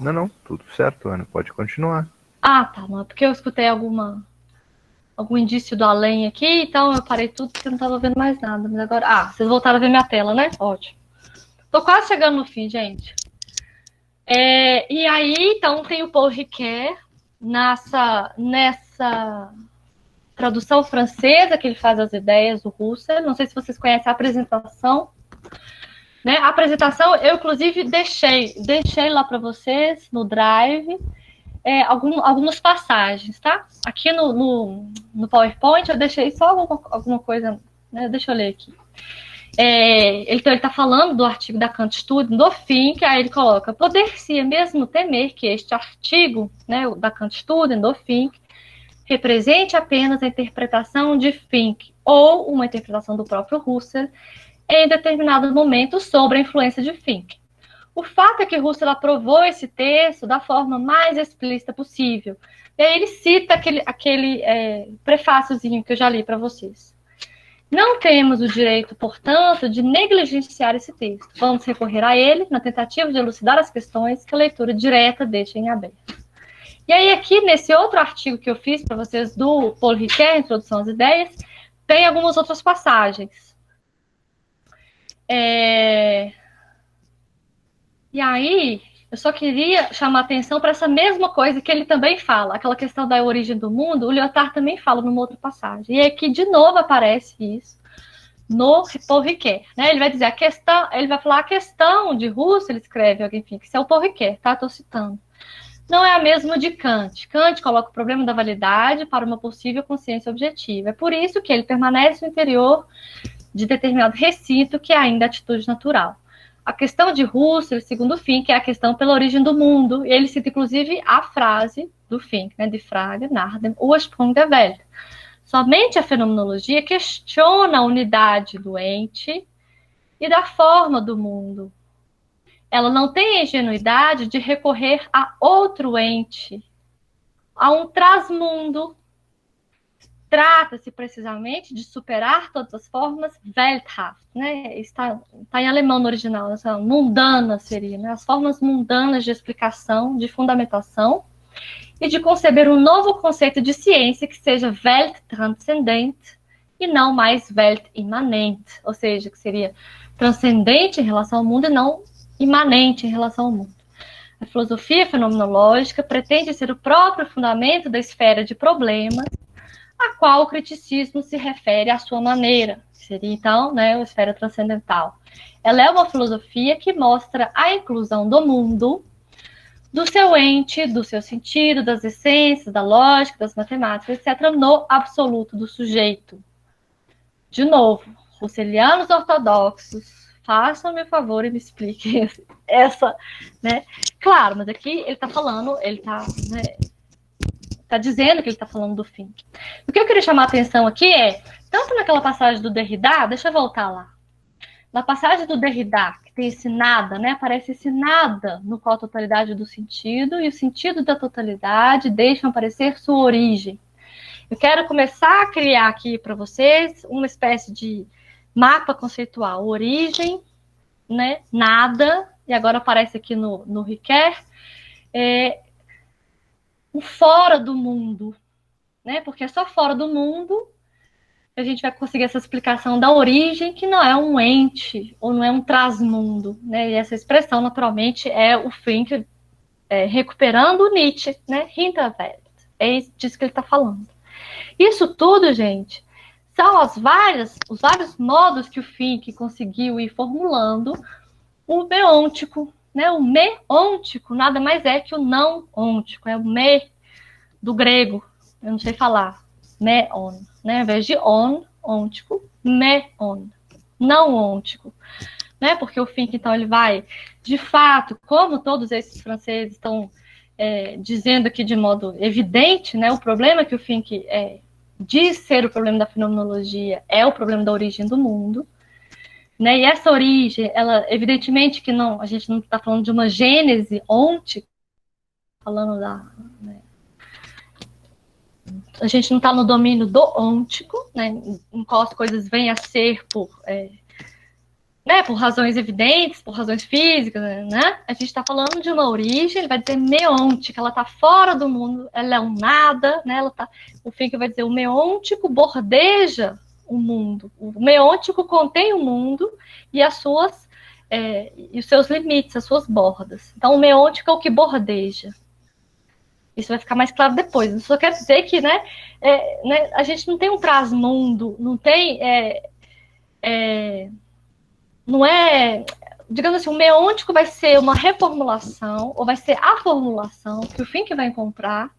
Não, tudo certo, Ana, pode continuar. Tá, não é porque eu escutei algum indício do além aqui, então eu parei tudo porque eu não estava vendo mais nada. Mas agora, vocês voltaram a ver minha tela, né? Ótimo. Tô quase chegando no fim, gente. E aí, então, tem o Paul Ricoeur nessa tradução francesa que ele faz as ideias do Russell. Não sei se vocês conhecem a apresentação. Né? A apresentação, eu, inclusive, deixei lá para vocês, no Drive, algumas passagens, tá? Aqui no PowerPoint eu deixei só alguma coisa, né? Deixa eu ler aqui. Ele está falando do artigo da Kant Studien, do Fink, aí ele coloca, poder-se mesmo temer que este artigo, né, da Kant Studien, do Fink, represente apenas a interpretação de Fink ou uma interpretação do próprio Russell em determinado momento sobre a influência de Fink. O fato é que Russell aprovou esse texto da forma mais explícita possível. E aí ele cita aquele prefáciozinho que eu já li para vocês. Não temos o direito, portanto, de negligenciar esse texto. Vamos recorrer a ele na tentativa de elucidar as questões que a leitura direta deixa em aberto. E aí aqui, nesse outro artigo que eu fiz para vocês do Paul Ricoeur, Introdução às Ideias, tem algumas outras passagens. E aí, eu só queria chamar a atenção para essa mesma coisa que ele também fala, aquela questão da origem do mundo, o Lyotard também fala numa outra passagem. E aqui, de novo, aparece isso no Paul Ricoeur, né? Ele vai dizer ele vai falar a questão de Russell, ele escreve, enfim, que isso é o Paul Ricoeur, tá? Estou citando. Não é a mesma de Kant. Kant coloca o problema da validade para uma possível consciência objetiva. É por isso que ele permanece no interior de determinado recinto, que é ainda a atitude natural. A questão de Russell, segundo Fink, é a questão pela origem do mundo. E ele cita, inclusive, a frase do Fink, né, de Frage nach dem Ursprung der Welt. Somente a fenomenologia questiona a unidade do ente e da forma do mundo. ela não tem a ingenuidade de recorrer a outro ente, a um trasmundo. Trata-se precisamente de superar todas as formas welthaft, né? Está em alemão no original, essa mundana seria, né? As formas mundanas de explicação, de fundamentação, e de conceber um novo conceito de ciência que seja welttranscendente e não mais weltimanente, ou seja, que seria transcendente em relação ao mundo e não imanente em relação ao mundo. A filosofia fenomenológica pretende ser o próprio fundamento da esfera de problemas a qual o criticismo se refere à sua maneira, seria então, né, a esfera transcendental. Ela é uma filosofia que mostra a inclusão do mundo, do seu ente, do seu sentido, das essências, da lógica, das matemáticas, etc., no absoluto do sujeito. De novo, russelianos ortodoxos, façam-me o favor e me expliquem essa, né? Claro, mas aqui ele está falando, ele está, né, está dizendo que ele está falando do fim. O que eu queria chamar a atenção aqui é, tanto naquela passagem do Derrida, deixa eu voltar lá, na passagem do Derrida, que tem esse nada, né, aparece esse nada no qual a totalidade do sentido e o sentido da totalidade deixam aparecer sua origem. Eu quero começar a criar aqui para vocês uma espécie de mapa conceitual, origem, né, nada, e agora aparece aqui no Riquet, o fora do mundo, né? Porque é só fora do mundo que a gente vai conseguir essa explicação da origem, que não é um ente, ou não é um trasmundo, né? E essa expressão, naturalmente, é o Fink recuperando Nietzsche, né? Hinterwelt. É disso que ele está falando. Isso tudo, gente, são os vários modos que o Fink conseguiu ir formulando o meôntico, né? O meôntico nada mais é que o não ôntico, é o me do grego, eu não sei falar, meon, né? Ao invés de ôntico, meon, não ôntico, né? Porque o Fink, então, ele vai, de fato, como todos esses franceses estão dizendo aqui de modo evidente, né? O problema que o Fink diz ser o problema da fenomenologia é o problema da origem do mundo, né? E essa origem, ela, evidentemente que não, a gente não está falando de uma gênese ôntica, falando né? A gente não está no domínio do ôntico, né? Em qual as coisas vêm a ser por razões evidentes, por razões físicas, né? A gente está falando de uma origem, ele vai dizer meôntica, ela está fora do mundo, ela é um nada, né? O Fink vai dizer o meôntico bordeja o mundo, o meôntico contém o mundo e e os seus limites, as suas bordas. Então, o meôntico é o que bordeja. Isso vai ficar mais claro depois. Eu só quero dizer que, né, a gente não tem um trasmundo, não tem, não é, digamos assim, o meôntico vai ser uma reformulação, ou vai ser a formulação que o Fink vai encontrar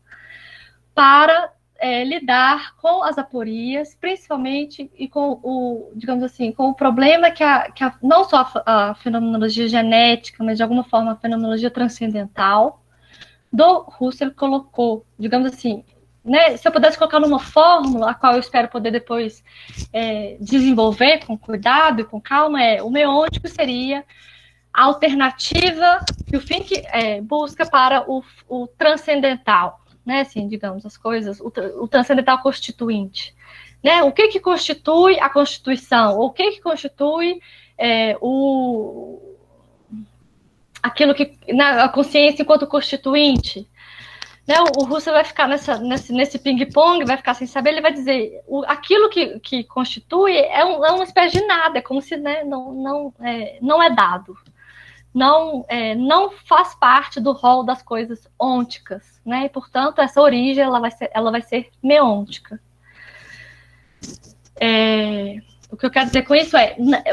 para lidar com as aporias, principalmente, e com o, digamos assim, com o problema que não só a fenomenologia genética, mas de alguma forma a fenomenologia transcendental do Husserl colocou, digamos assim, né? Se eu pudesse colocar numa fórmula, a qual eu espero poder depois desenvolver com cuidado e com calma, o meôntico seria a alternativa que o Fink busca para o transcendental, né? Assim, digamos, as coisas, o transcendental constituinte, né? O que constitui a Constituição? Ou o que constitui aquilo que a consciência enquanto constituinte? Né? O Husserl vai ficar nesse ping-pong, vai ficar sem saber, ele vai dizer aquilo que constitui é uma espécie de nada, é como se, né, não é dado. Não faz parte do rol das coisas ônticas, né? E, portanto, essa origem ela vai ser meôntica. O que eu quero dizer com isso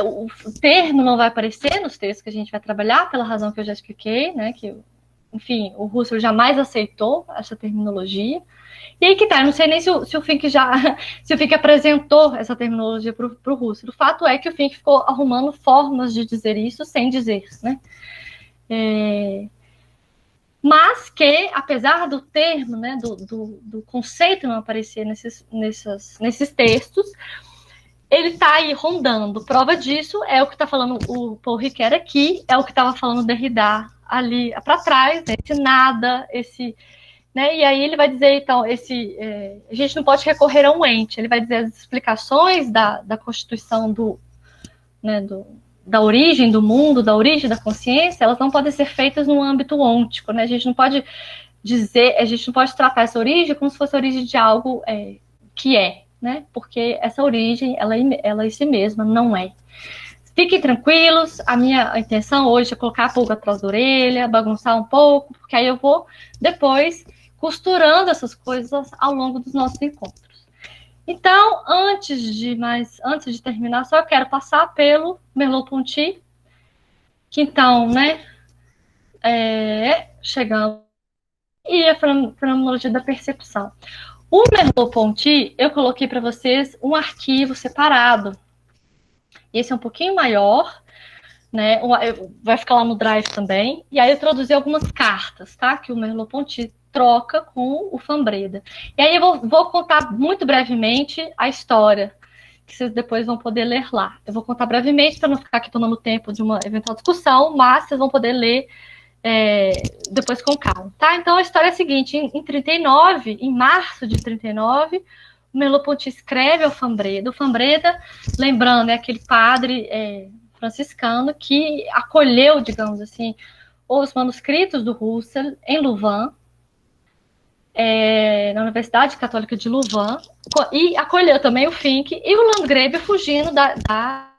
o termo não vai aparecer nos textos que a gente vai trabalhar, pela razão que eu já expliquei, né? Que, enfim, o Husserl jamais aceitou essa terminologia. E aí que tá, eu não sei nem se o Fink se o Fink apresentou essa terminologia para o Husserl. O fato é que o Fink ficou arrumando formas de dizer isso sem dizer, né? Mas que, apesar do termo, né, do conceito não aparecer nesses textos, ele está aí rondando. Prova disso é o que está falando o Paul Ricoeur aqui, é o que estava falando o Derrida ali para trás, né? Esse nada, esse... Né? E aí ele vai dizer, então, a gente não pode recorrer a um ente, ele vai dizer as explicações da constituição da origem do mundo, da origem da consciência, elas não podem ser feitas no âmbito ôntico, né? A gente não pode tratar essa origem como se fosse a origem de algo que é, né? Porque essa origem, ela em si mesma não é. Fiquem tranquilos, a minha intenção hoje é colocar a pulga atrás da orelha, bagunçar um pouco, porque aí eu vou depois costurando essas coisas ao longo dos nossos encontros. Então, antes de terminar, só eu quero passar pelo Merleau-Ponty, que então, né, chegamos, e a fenomenologia da percepção. O Merleau-Ponty, eu coloquei para vocês um arquivo separado. Esse é um pouquinho maior, né? Vai ficar lá no Drive também. E aí eu traduzi algumas cartas, tá? Que o Merleau-Ponty troca com o Fambreda. E aí eu vou contar muito brevemente a história, que vocês depois vão poder ler lá. Eu vou contar brevemente para não ficar aqui tomando tempo de uma eventual discussão, mas vocês vão poder ler depois com calma, tá? Então a história é a seguinte: em março de 39, o Merleau-Ponty escreve ao Fambreda. O Fambreda, lembrando, é aquele padre franciscano que acolheu, digamos assim, os manuscritos do Husserl em Louvain, na Universidade Católica de Louvain, e acolheu também o Fink e o Landgrebe fugindo da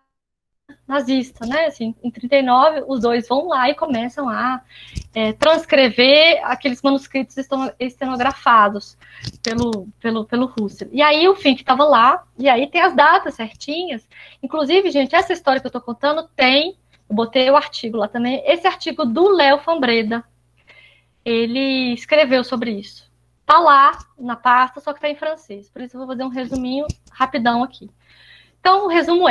nazista, né? Assim, em 39, os dois vão lá e começam a transcrever aqueles manuscritos estenografados pelo Husserl. E aí o Fink estava lá, e aí tem as datas certinhas. Inclusive, gente, essa história que eu estou contando eu botei o artigo lá também, esse artigo do Léo Fambreda, ele escreveu sobre isso. Tá lá na pasta, só que tá em francês. Por isso eu vou fazer um resuminho rapidão aqui. Então, o resumo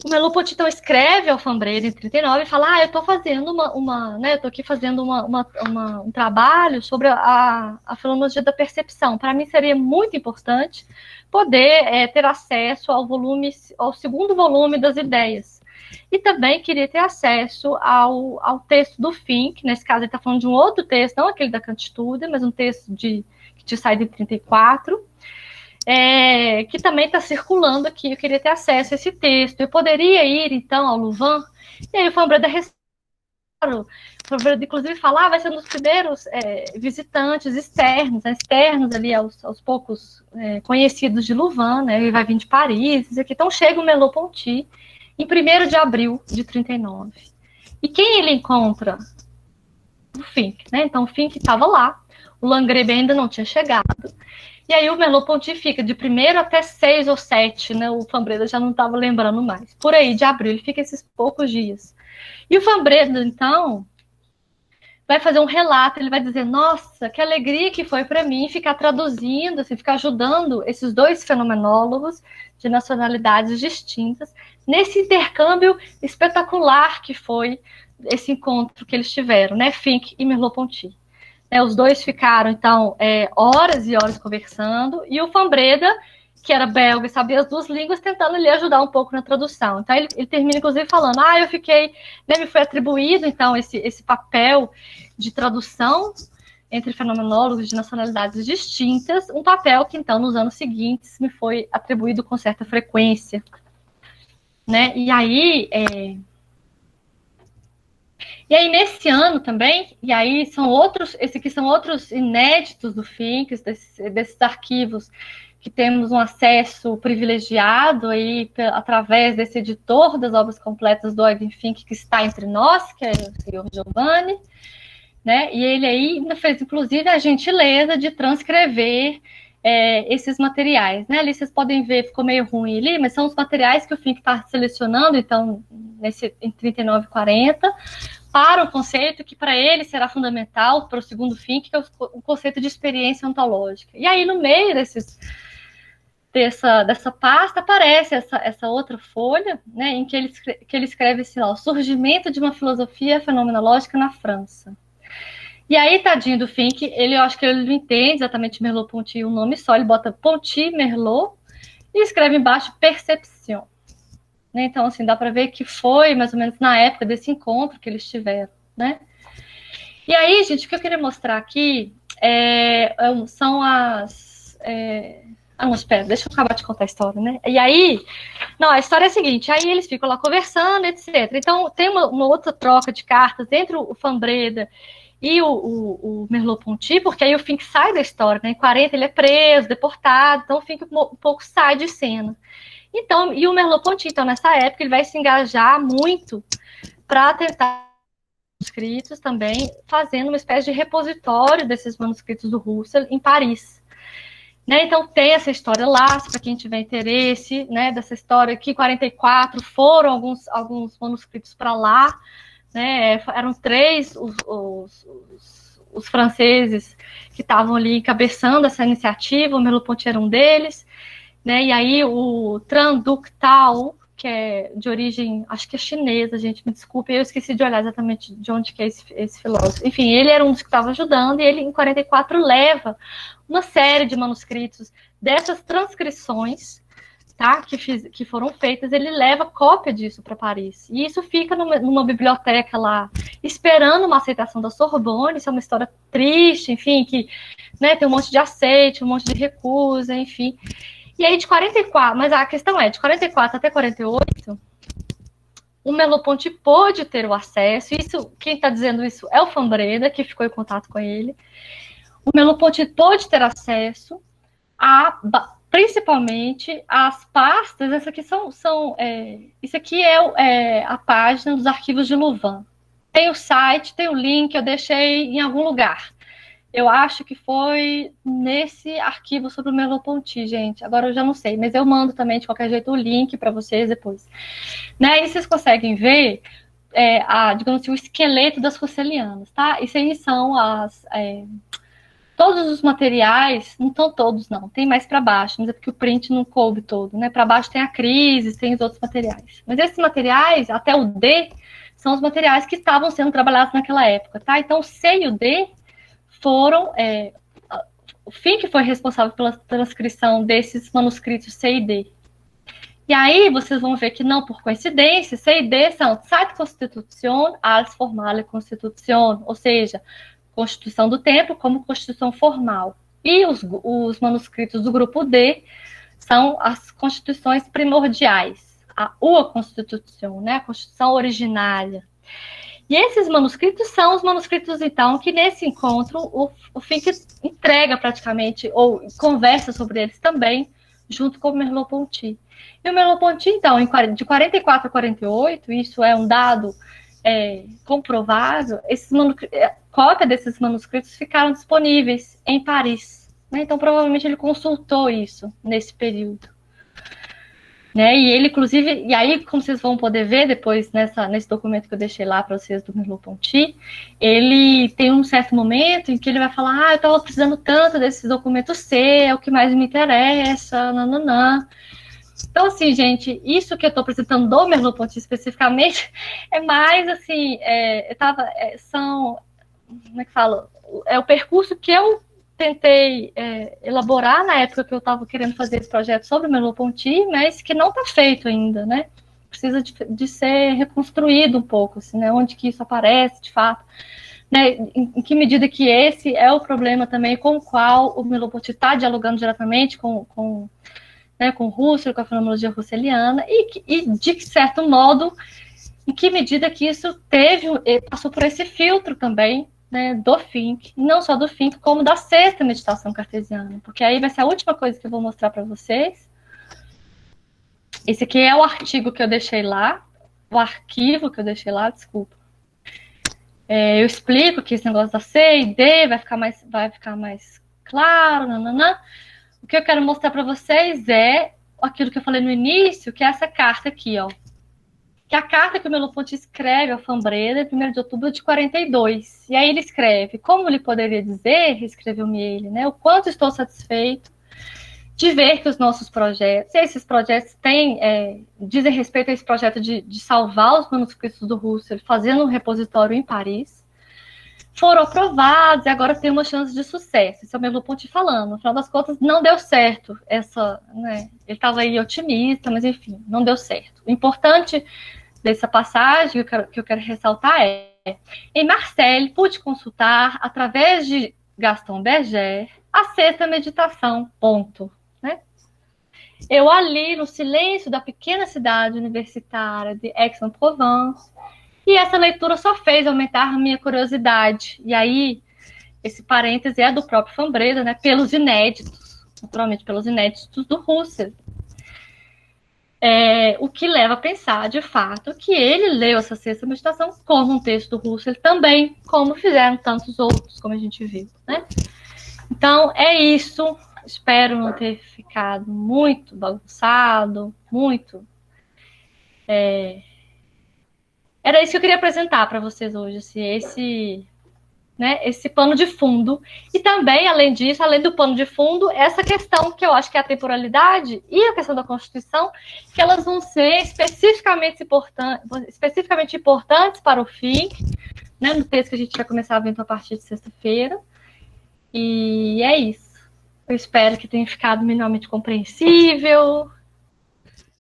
o Merleau-Ponty então escreve ao Fambreda em 39 e fala: eu estou fazendo eu estou aqui fazendo um trabalho sobre a fenomenologia da percepção. Para mim seria muito importante poder ter acesso ao segundo volume das ideias. E também queria ter acesso ao texto do Fink, nesse caso ele está falando de um outro texto, não aquele da Cantitude, mas um texto que tinha saído em 34, que também está circulando aqui. Eu queria ter acesso a esse texto. Eu poderia ir, então, ao Louvain? E aí o Fambreda inclusive, falar, vai ser um dos primeiros visitantes externos ali aos poucos conhecidos de Louvain, né? Ele vai vir de Paris, isso aqui. Então chega o Merleau-Ponty em 1º de abril de 39. E quem ele encontra? O Fink, né? Então o Fink estava lá, o Landgrebe ainda não tinha chegado. E aí o Merleau-Ponty fica de 1º até 6 ou 7, né? O Fambreda já não estava lembrando mais. Por aí, de abril, ele fica esses poucos dias. E o Fambreda, então, vai fazer um relato, ele vai dizer: nossa, que alegria que foi para mim ficar traduzindo, assim, ficar ajudando esses dois fenomenólogos de nacionalidades distintas nesse intercâmbio espetacular que foi esse encontro que eles tiveram, né? Fink e Merleau-Ponty. Os dois ficaram, então, horas e horas conversando, e o Fambreda, que era belga e sabia as duas línguas, tentando lhe ajudar um pouco na tradução. Então, ele termina, inclusive, falando: eu fiquei, né, me foi atribuído, então, esse papel de tradução entre fenomenólogos de nacionalidades distintas, um papel que, então, nos anos seguintes, me foi atribuído com certa frequência. Né? E aí, nesse ano também, e aí esses aqui são outros inéditos do Fink, desses arquivos que temos um acesso privilegiado aí através desse editor das obras completas do Eugen Fink, que está entre nós, que é o senhor Giovanni, né? E ele aí ainda fez, inclusive, a gentileza de transcrever esses materiais, né? Ali vocês podem ver, ficou meio ruim ali, mas são os materiais que o Fink está selecionando, então, em 39 e 40, para um conceito que para ele será fundamental para o segundo Fink, que é o conceito de experiência ontológica. E aí, no meio dessa pasta, aparece essa outra folha, né, em que ele escreve assim: o surgimento de uma filosofia fenomenológica na França. E aí, tadinho do Fink, eu acho que ele não entende exatamente Merleau-Ponty um nome só, ele bota Ponty Merleau, e escreve embaixo percepção. Né? Então, assim, dá para ver que foi mais ou menos na época desse encontro que eles tiveram, né? E aí, gente, o que eu queria mostrar aqui são as... Ah, não, espera, deixa eu acabar de contar a história, né? E aí, não, a história é a seguinte, aí eles ficam lá conversando, etc. Então, tem uma outra troca de cartas entre o Fambreda e o Merleau-Ponty, porque aí o Finck sai da história, né? Em 40 ele é preso, deportado, então o Finck um pouco sai de cena. Então, e o Merleau-Ponty, então, nessa época, ele vai se engajar muito para tentar manuscritos também, fazendo uma espécie de repositório desses manuscritos do Russell em Paris. Né? Então, tem essa história lá, para quem tiver interesse, né, dessa história que em 44 foram alguns manuscritos para lá, né? Eram 3 os franceses que estavam ali encabeçando essa iniciativa, o Merleau-Ponty era um deles, né? E aí o Tran Duc Thao, que é de origem, acho que é chinesa, gente, me desculpe, eu esqueci de olhar exatamente de onde que é esse filósofo. Enfim, ele era um dos que estava ajudando, e ele, em 44, leva uma série de manuscritos dessas transcrições, tá, que foram feitas, ele leva cópia disso para Paris. E isso fica numa biblioteca lá, esperando uma aceitação da Sorbonne. Isso é uma história triste, enfim, que, né, tem um monte de aceite, um monte de recusa, enfim. E aí, de 44, mas a questão é, de 44 até 48, o Merleau-Ponty pôde ter o acesso, isso, quem está dizendo isso é o Fambreda, que ficou em contato com ele. O Merleau-Ponty pôde ter acesso principalmente as pastas, essa aqui isso aqui é a página dos arquivos de Louvain. Tem o site, tem o link, eu deixei em algum lugar. Eu acho que foi nesse arquivo sobre o Merleau-Ponty, gente. Agora eu já não sei, mas eu mando também, de qualquer jeito, o link para vocês depois. Né? E vocês conseguem ver, digamos assim, o esqueleto das Russellianas, tá? Isso aí são todos os materiais, não estão todos, não. Tem mais para baixo, mas é porque o print não coube todo, né? Para baixo tem a crise, tem os outros materiais. Mas esses materiais, até o D, são os materiais que estavam sendo trabalhados naquela época, tá? Então, o C e o D foram... o Finck foi responsável pela transcrição desses manuscritos C e D. E aí, vocês vão ver que não por coincidência, C e D são Zeitkonstitution als formale Konstitution, ou seja, Constituição do Tempo como Constituição formal. E os manuscritos do grupo D são as constituições primordiais, a Ua Constituição, né, a Constituição originária. E esses manuscritos são os manuscritos, então, que nesse encontro o Finck entrega praticamente, ou conversa sobre eles também, junto com o Merleau-Ponty. E o Merleau-Ponty, então, de 44 a 48, isso é um dado comprovado, cópia desses manuscritos ficaram disponíveis em Paris. Né? Então, provavelmente, ele consultou isso nesse período. Né? E ele, inclusive, e aí, como vocês vão poder ver depois nesse documento que eu deixei lá para vocês do Merleau-Ponty, ele tem um certo momento em que ele vai falar, eu estava precisando tanto desse documento C, é o que mais me interessa, nananã. Então, assim, gente, isso que eu estou apresentando do Merleau-Ponty especificamente é mais, assim, como é que fala? É o percurso que eu tentei elaborar na época que eu estava querendo fazer esse projeto sobre o Merleau-Ponty, mas que não está feito ainda, né? Precisa de ser reconstruído um pouco, assim, né? Onde que isso aparece, de fato. Né? Em que medida que esse é o problema também com o qual o Merleau-Ponty está dialogando diretamente com o Russell, com a fenomenologia russelliana, e de certo modo, em que medida que isso passou por esse filtro também, né, do Finck, não só do Finck, como da sexta meditação cartesiana, porque aí vai ser a última coisa que eu vou mostrar para vocês. Esse aqui é o artigo que eu deixei lá, o arquivo que eu deixei lá, desculpa. Eu explico que esse negócio da C e D vai ficar mais claro, nananã. O que eu quero mostrar para vocês é aquilo que eu falei no início, que é essa carta aqui, ó. Que é a carta que o Merleau-Ponty escreve ao Fambreda em 1º de outubro de 42. E aí ele escreve, como ele poderia dizer, escreveu-me ele, né, o quanto estou satisfeito de ver que os nossos projetos, e esses projetos dizem respeito a esse projeto de salvar os manuscritos do Russell, fazendo um repositório em Paris, foram aprovados e agora tem uma chance de sucesso. Isso é o meu ponto de falando. No final das contas, não deu certo. Ele estava aí otimista, mas enfim, não deu certo. O importante dessa passagem que eu quero ressaltar em Marseille, pude consultar, através de Gaston Berger, a sexta meditação, ponto. Né? Eu ali, no silêncio da pequena cidade universitária de Aix-en-Provence, e essa leitura só fez aumentar a minha curiosidade. E aí, esse parêntese é do próprio Fambreda, né? Pelos inéditos, naturalmente pelos inéditos do Husserl. O que leva a pensar, de fato, que ele leu essa sexta meditação como um texto do Husserl também, como fizeram tantos outros, como a gente viu, né? Então, é isso. Espero não ter ficado muito bagunçado, muito... Era isso que eu queria apresentar para vocês hoje, assim, esse pano de fundo. E também, além disso, além do pano de fundo, essa questão que eu acho que é a temporalidade e a questão da Constituição, que elas vão ser especificamente importantes para o fim, né, no texto que a gente vai começar a ver a partir de sexta-feira. E é isso. Eu espero que tenha ficado minimamente compreensível.